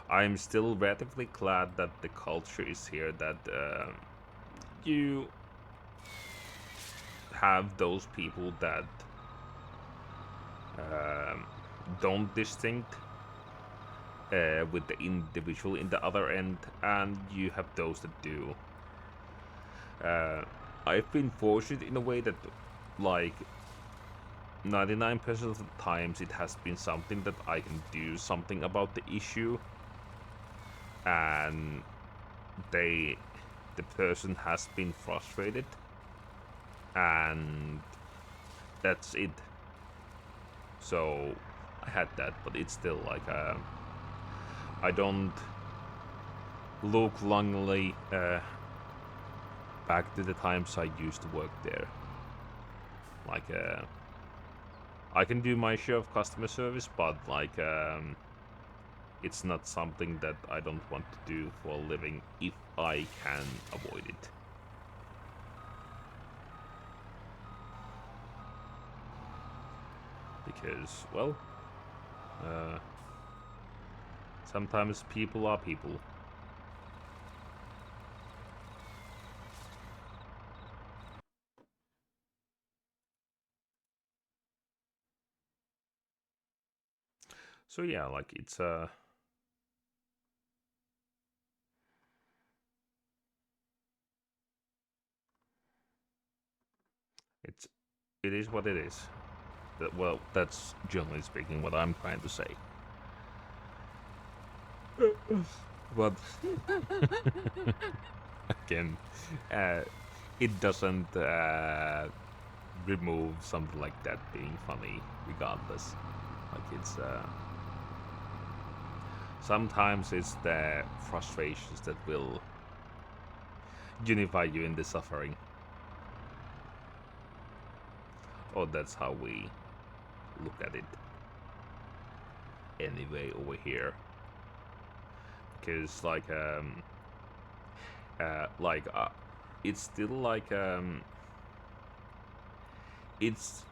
I'm still relatively glad that the culture is here, that you have those people that don't distinct with the individual in the other end, and you have those that do. I've been fortunate in a way that like 99% of the times it has been something that I can do something about the issue, and the person has been frustrated, and that's it. So I had that, but it's still like I don't look longingly back to the times I used to work there. Like I can do my share of customer service, but like it's not something that I don't want to do for a living if I can avoid it. Because, well, sometimes people are people. So yeah, like it is what it is. Well, that's generally speaking what I'm trying to say. But again, it doesn't remove something like that being funny, regardless. Like it's sometimes it's the frustrations that will unify you in the suffering. Or that's how we look at it anyway over here. Because like it's still like it's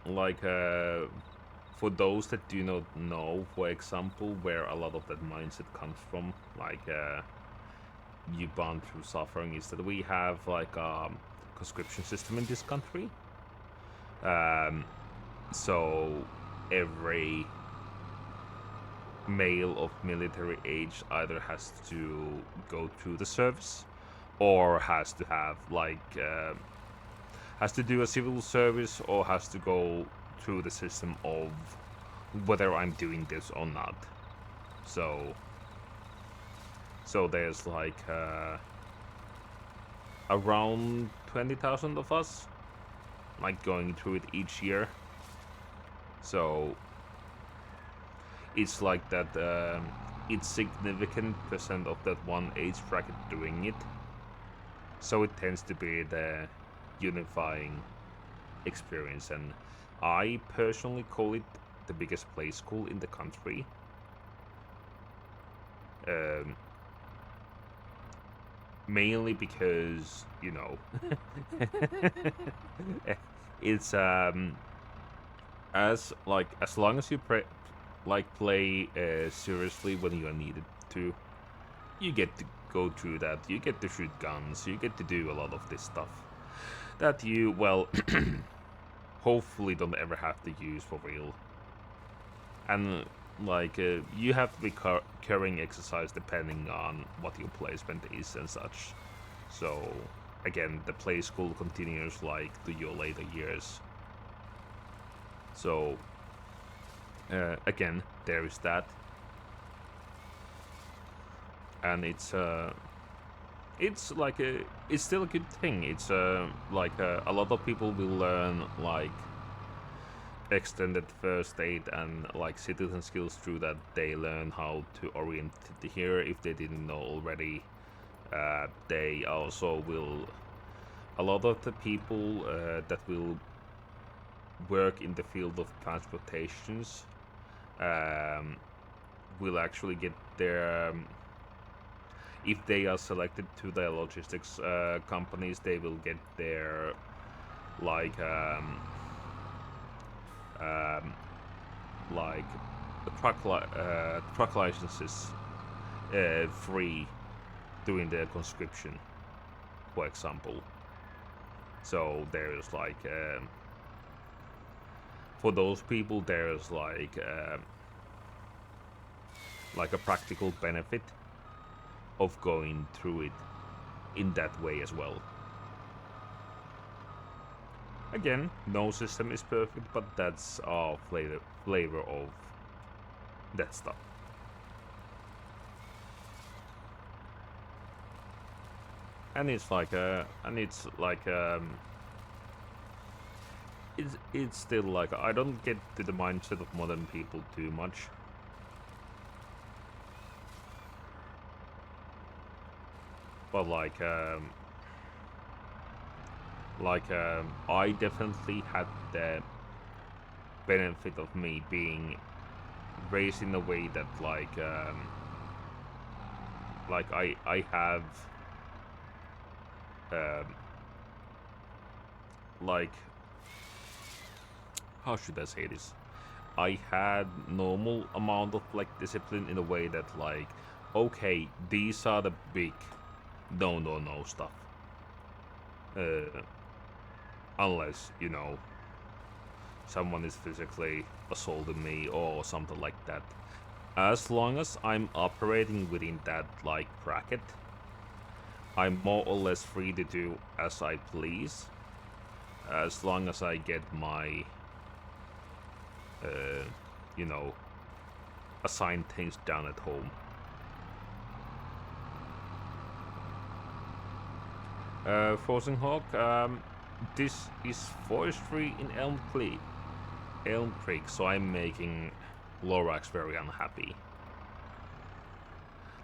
like for those that do not know, for example, where a lot of that mindset comes from, like you've gone through suffering, is that we have like a conscription system in this country. So every male of military age either has to go through the service or has to have like has to do a civil service or has to go through the system of whether I'm doing this or not. So there's like around 20,000 of us, like going through it each year. So it's like that. It's significant percent of that one age bracket doing it. So it tends to be the unifying experience, and I personally call it the biggest play school in the country. Mainly because, you know, it's as long as you play seriously when you are needed to, you get to go through that. You get to shoot guns. You get to do a lot of this stuff that you, well, hopefully don't ever have to use for real. And like you have to be carrying exercise depending on what your placement is and such. So again, the play school continues like to your later years. So again, there is that, and it's like it's still a good thing. It's like a lot of people will learn like extended first aid and like citizen skills through that. They learn how to orient here if they didn't know already. They also will, a lot of the people that will work in the field of transportations will actually get their if they are selected to the logistics companies, they will get their like truck licenses free doing their conscription, for example. So there's like for those people there's like a practical benefit of going through it in that way as well. Again, no system is perfect, but that's our flavor of that stuff. And it's like it's still like, I don't get to the mindset of modern people too much. But I definitely had the benefit of me being raised in a way that I have like, how should I say this? I had normal amount of like discipline in a way that like, okay, these are the big no stuff. Unless, you know, someone is physically assaulting me or something like that. As long as I'm operating within that like bracket, I'm more or less free to do as I please, as long as I get my you know, assigned things done at home. Frozen Hawk, this is forestry in Elm Creek, so I'm making Lorax very unhappy.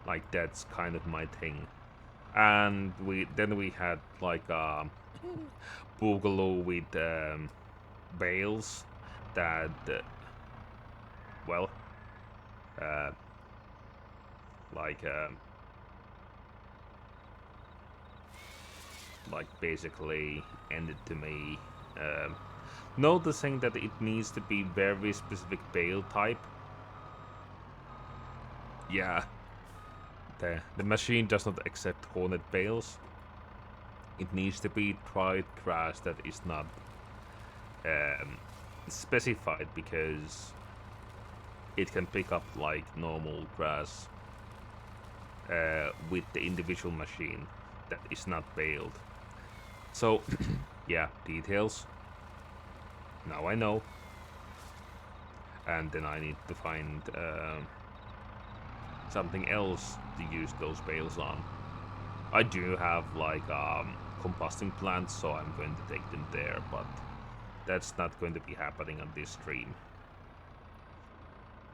Like, that's kind of my thing. And we had like Boogaloo with bales that well like basically ended to me noticing that it needs to be very specific bale type. Yeah, the machine does not accept hornet bales. It needs to be dried grass that is not specified, because it can pick up like normal grass with the individual machine that is not baled. So yeah, details. Now I know. and then I need to find something else to use those bales on. I do have like combusting plants, so I'm going to take them there, but that's not going to be happening on this stream.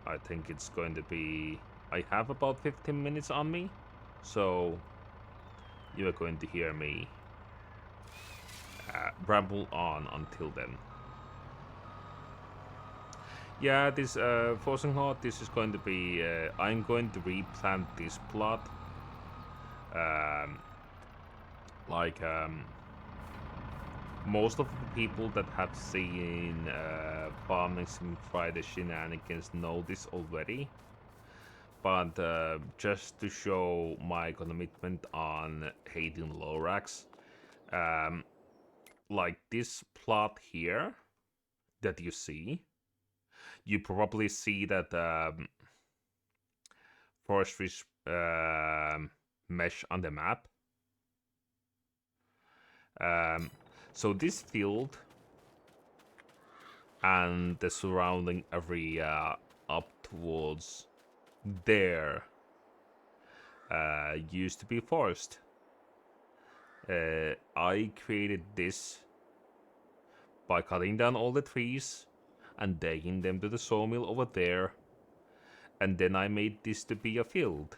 I think it's going to be... I have about 15 minutes on me, so you are going to hear me ramble on until then. Yeah, this Forcing Hot, this is going to be... I'm going to replant this plot. Most of the people that have seen Farming Sim Friday shenanigans know this already. But just to show my commitment on hating Lorax, like this plot here that you see, you probably see that forestry mesh on the map. So this field and the surrounding area up towards there used to be forest. I created this by cutting down all the trees and taking them to the sawmill over there, and then I made this to be a field.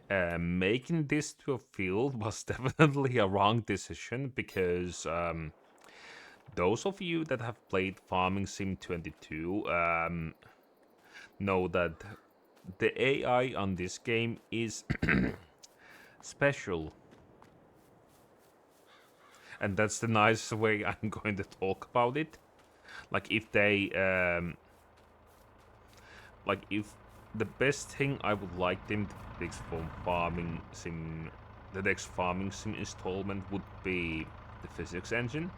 Making this to a field was definitely a wrong decision, because those of you that have played Farming Sim 22 know that the AI on this game is special. And that's the nice way I'm going to talk about it. Like if they, like if the best thing I would like them to fix from Farming Sim, the next Farming Sim installment would be the physics engine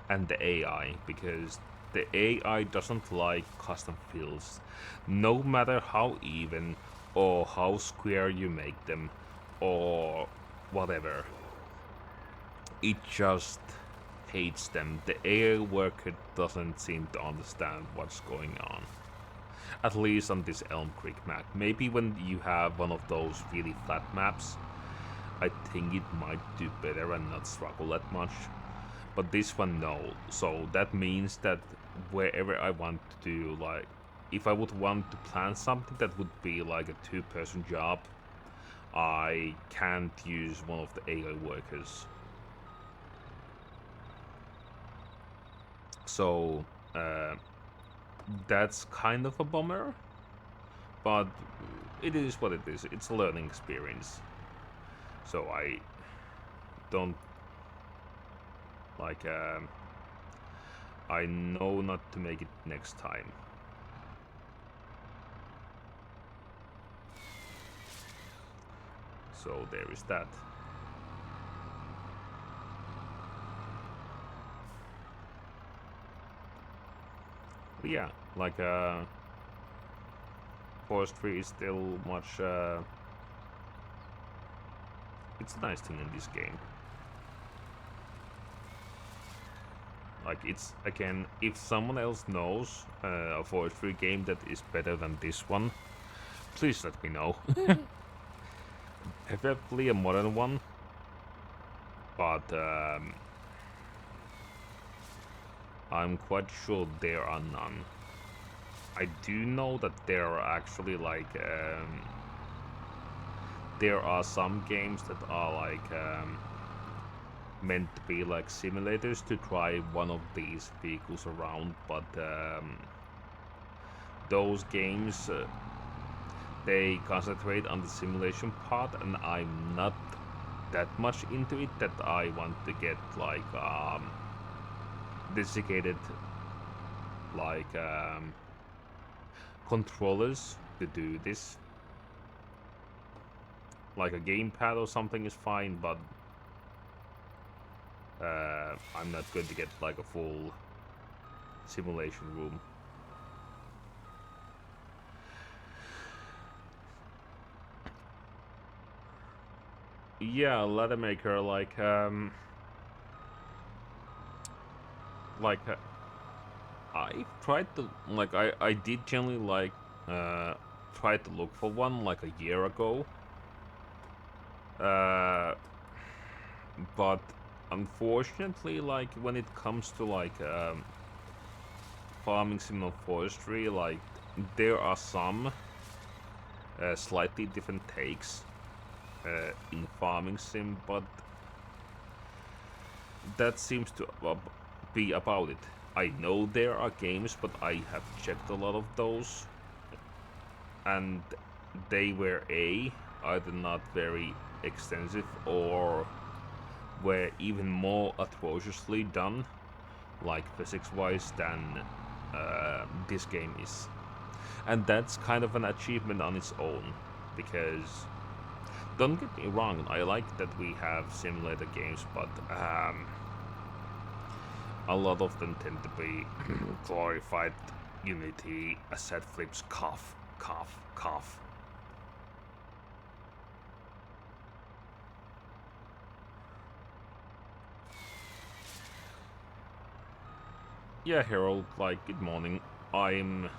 and the AI, because the AI doesn't like custom fields, no matter how even or how square you make them or whatever. It just hates them. The AI worker doesn't seem to understand what's going on. At least on this Elm Creek map. Maybe when you have one of those really flat maps, I think it might do better and not struggle that much. But this one, no. So that means that wherever I want to do, like, if I would want to plan something that would be like a two-person job, I can't use one of the AI workers. So that's kind of a bummer, but it is what it is. It's a learning experience. So I don't like I know not to make it next time. So there is that. But yeah, like forestry is still much it's a nice thing in this game. Like, it's, again, if someone else knows a forestry game that is better than this one, please let me know. Preferably a modern one, but I'm quite sure there are none. I do know that there are actually like there are some games that are like meant to be like simulators to drive one of these vehicles around, but those games they concentrate on the simulation part, and I'm not that much into it that I want to get like dedicated like controllers to do this. Like a gamepad or something is fine, but I'm not going to get like a full simulation room. Yeah, ladder maker, like, like, I tried to like I did generally like try to look for one like a year ago. Uh, but unfortunately, like when it comes to like farming sim and forestry, like there are some slightly different takes in farming sim, but that seems to be about it. I know there are games, but I have checked a lot of those, and they were either not very extensive or were even more atrociously done, like physics-wise, than this game is. And that's kind of an achievement on its own, because don't get me wrong, I like that we have simulator games, but a lot of them tend to be glorified Unity asset flips, cough, cough, cough. Yeah, Harold, like, good morning. I'm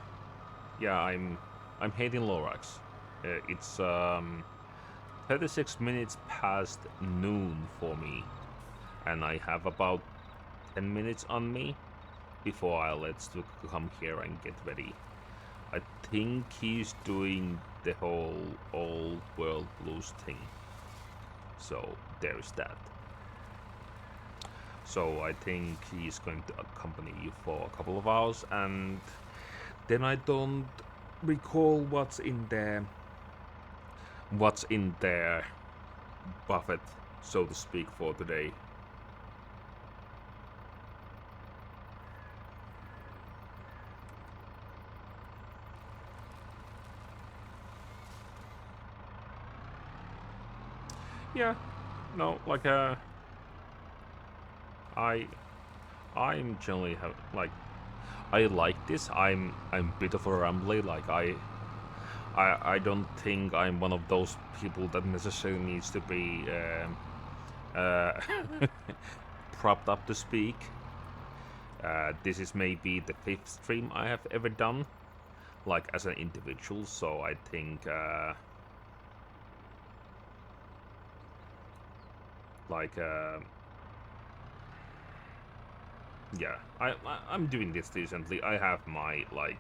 heading Lorax. It's 36 minutes past noon for me, and I have about 10 minutes on me before Alex to come here and get ready. I think he's doing the whole old world blues thing. So there's that. So I think he's going to accompany you for a couple of hours, and then I don't recall what's in their buffet, so to speak, for today. Yeah, no, like I'm generally like I like this. I'm a bit of a rambly. Like I don't think I'm one of those people that necessarily needs to be uh, propped up to speak. This is maybe the 5th stream I have ever done, like as an individual. So I think like yeah, I'm doing this decently. I have my like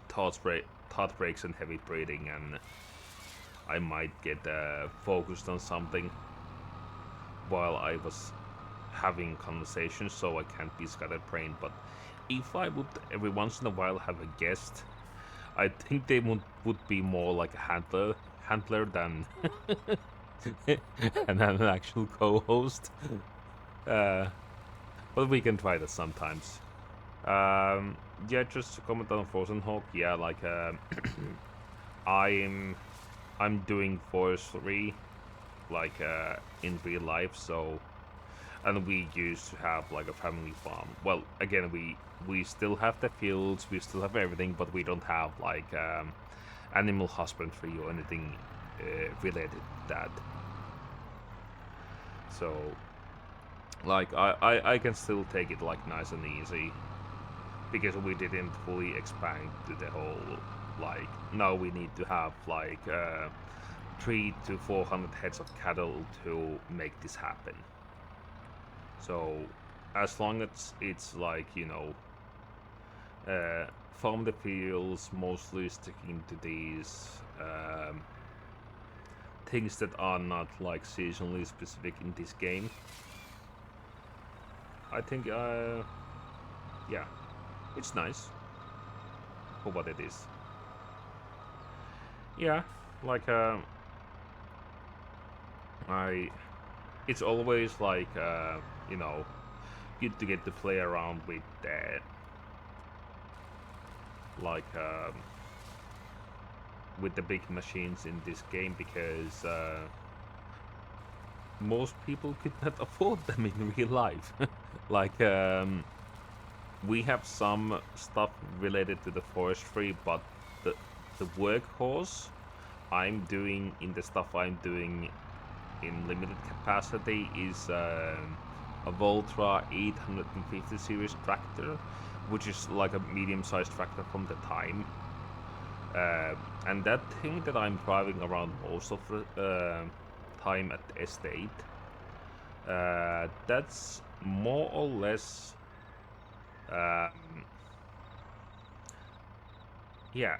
thought breaks and heavy breathing, and I might get focused on something while I was having conversations, so I can't be scatterbrained. But if I would every once in a while have a guest, I think they would be more like a handler than and an actual co-host. But we can try that sometimes. Yeah, just to comment on Frozen Hawk. Yeah, like I'm doing forestry like in real life, so and we used to have like a family farm. Well, again, we still have the fields, we still have everything, but we don't have like animal husbandry or anything related to that. So like I can still take it like nice and easy, because we didn't fully expand to the whole like now we need to have like 300 to 400 heads of cattle to make this happen. So as long as it's like, you know, from the fields, mostly sticking to these things that are not like seasonally specific in this game, I think yeah, it's nice for what it is. Yeah, like I it's always like you know, good to get to play around with that, like with the big machines in this game, because most people could not afford them in real life. Like we have some stuff related to the forestry, but the workhorse I'm doing in the stuff I'm doing in limited capacity is a Voltra 850 series tractor, which is like a medium-sized tractor from the time. And that thing that I'm driving around most of the time at the estate, that's more or less, yeah,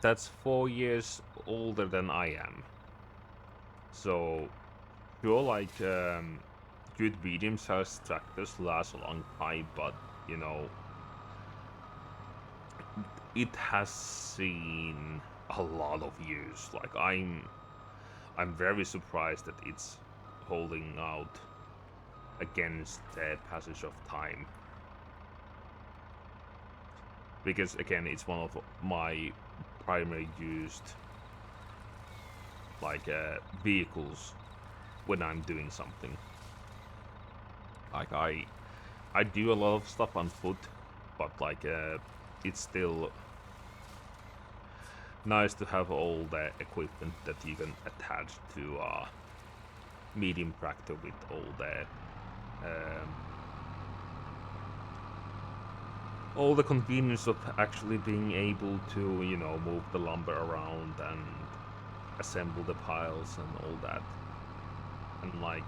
that's 4 years older than I am. So, sure, like, good medium-sized tractors last a long time, but, you know, it has seen a lot of use. Like, I'm very surprised that it's holding out against the passage of time. Because again, it's one of my primary used like vehicles when I'm doing something. Like I do a lot of stuff on foot, but like it's still nice to have all the equipment that you can attach to a medium tractor with all the convenience of actually being able to, you know, move the lumber around and assemble the piles and all that. And like,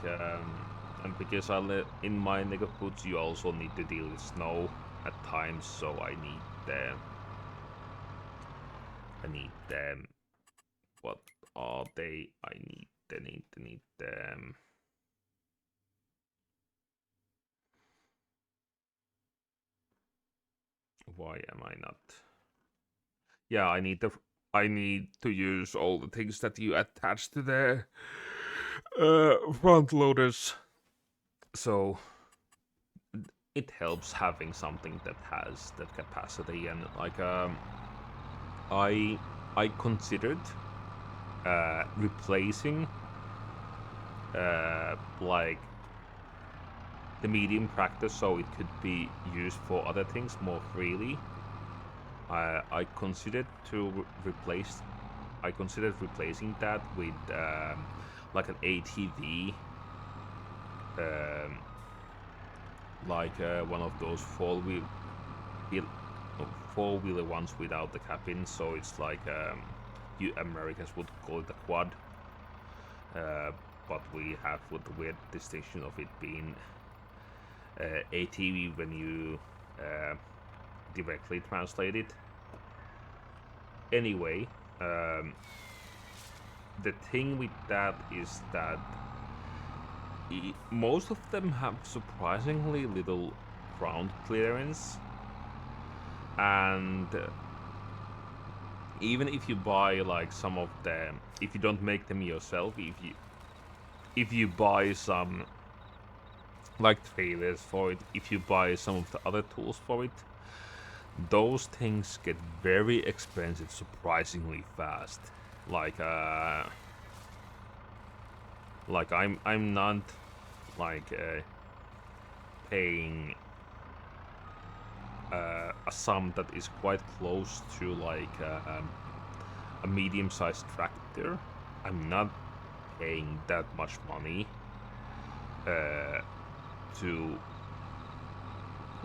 and because I live in my neighborhoods, you also need to deal with snow at times, so I need them. What are they? I need them. Why am I not? Yeah, I need to use all the things that you attach to the front loaders. So it helps having something that has that capacity, and like I considered replacing like the medium tractor so it could be used for other things more freely. I considered replacing that with like an ATV, like one of those four-wheeler ones without the cabin. So it's like you Americans would call it a quad, but we have with the weird distinction of it being ATV when you directly translate it. Anyway, the thing with that is that most of them have surprisingly little ground clearance, and even if you buy like some of them, if you don't make them yourself, if you buy some like trailers for it, if you buy some of the other tools for it, those things get very expensive surprisingly fast. Like I'm not like paying a sum that is quite close to like a medium-sized tractor. I'm not paying that much money to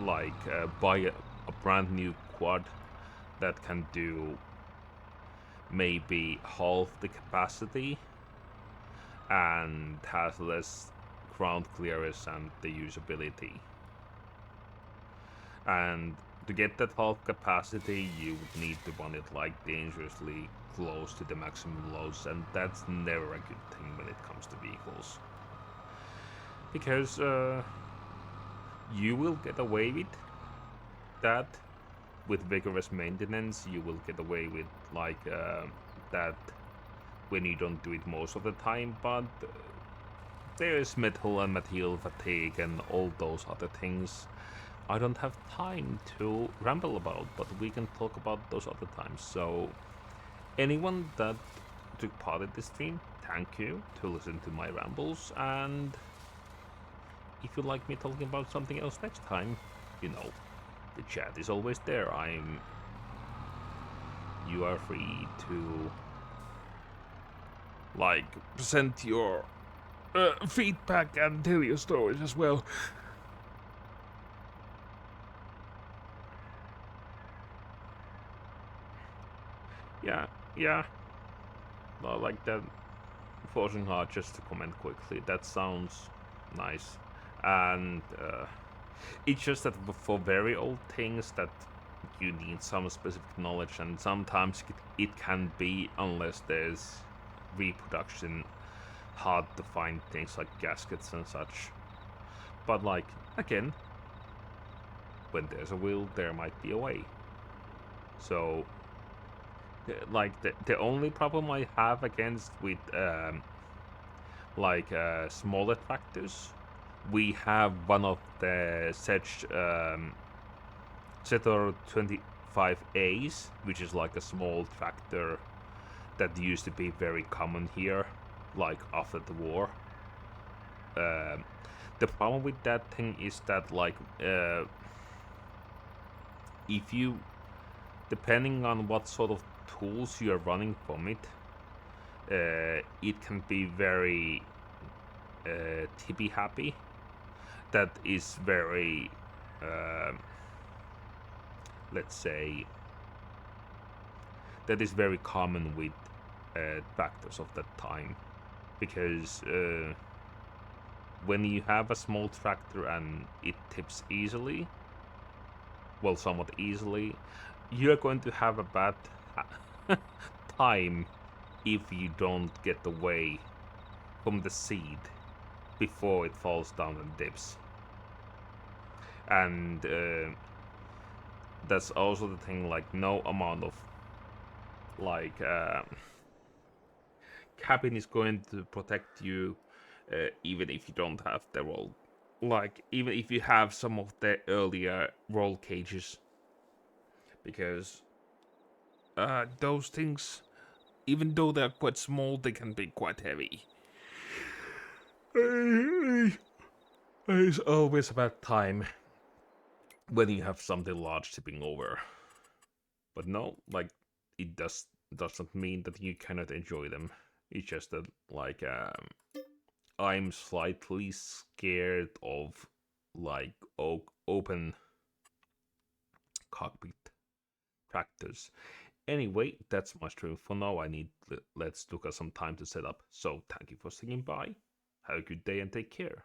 like buy a brand new quad that can do maybe half the capacity and has less ground clearance and the usability. And to get that half capacity, you would need to run it like dangerously close to the maximum loads, and that's never a good thing when it comes to vehicles. Because you will get away with that with vigorous maintenance. You will get away with like that when you don't do it most of the time, but there is metal and material fatigue and all those other things I don't have time to ramble about, but we can talk about those other times. So anyone that took part in this stream, thank you to listen to my rambles, and if you like me talking about something else next time, you know, the chat is always there. You are free to like present your feedback and tell your stories as well. Yeah. Well, like that. Forcing hard just to comment quickly. That sounds nice, and it's just that for very old things that you need some specific knowledge, and sometimes it can be, unless there's reproduction, hard to find things like gaskets and such. But like again, when there's a will, there might be a way. So like the only problem I have against with smaller tractors, we have one of the such Zetor 25As, which is like a small tractor that used to be very common here, like after the war. Um, the problem with that thing is that if you, depending on what sort of tools you are running from it, it can be very tippy happy. That is very, let's say, that is very common with tractors of that time, because when you have a small tractor and it tips easily, well, somewhat easily, you're going to have a bad time if you don't get away from the seed before it falls down and dips. And that's also the thing, like no amount of like cabin is going to protect you, even if you don't have the roll, like even if you have some of the earlier roll cages, because those things, even though they're quite small, they can be quite heavy. It's always about time when you have something large tipping over. But no, like it doesn't mean that you cannot enjoy them. It's just that I'm slightly scared of like open cockpit tractors. Anyway, that's my stream for now. Let's took us some time to set up. So thank you for sticking by. Have a good day and take care.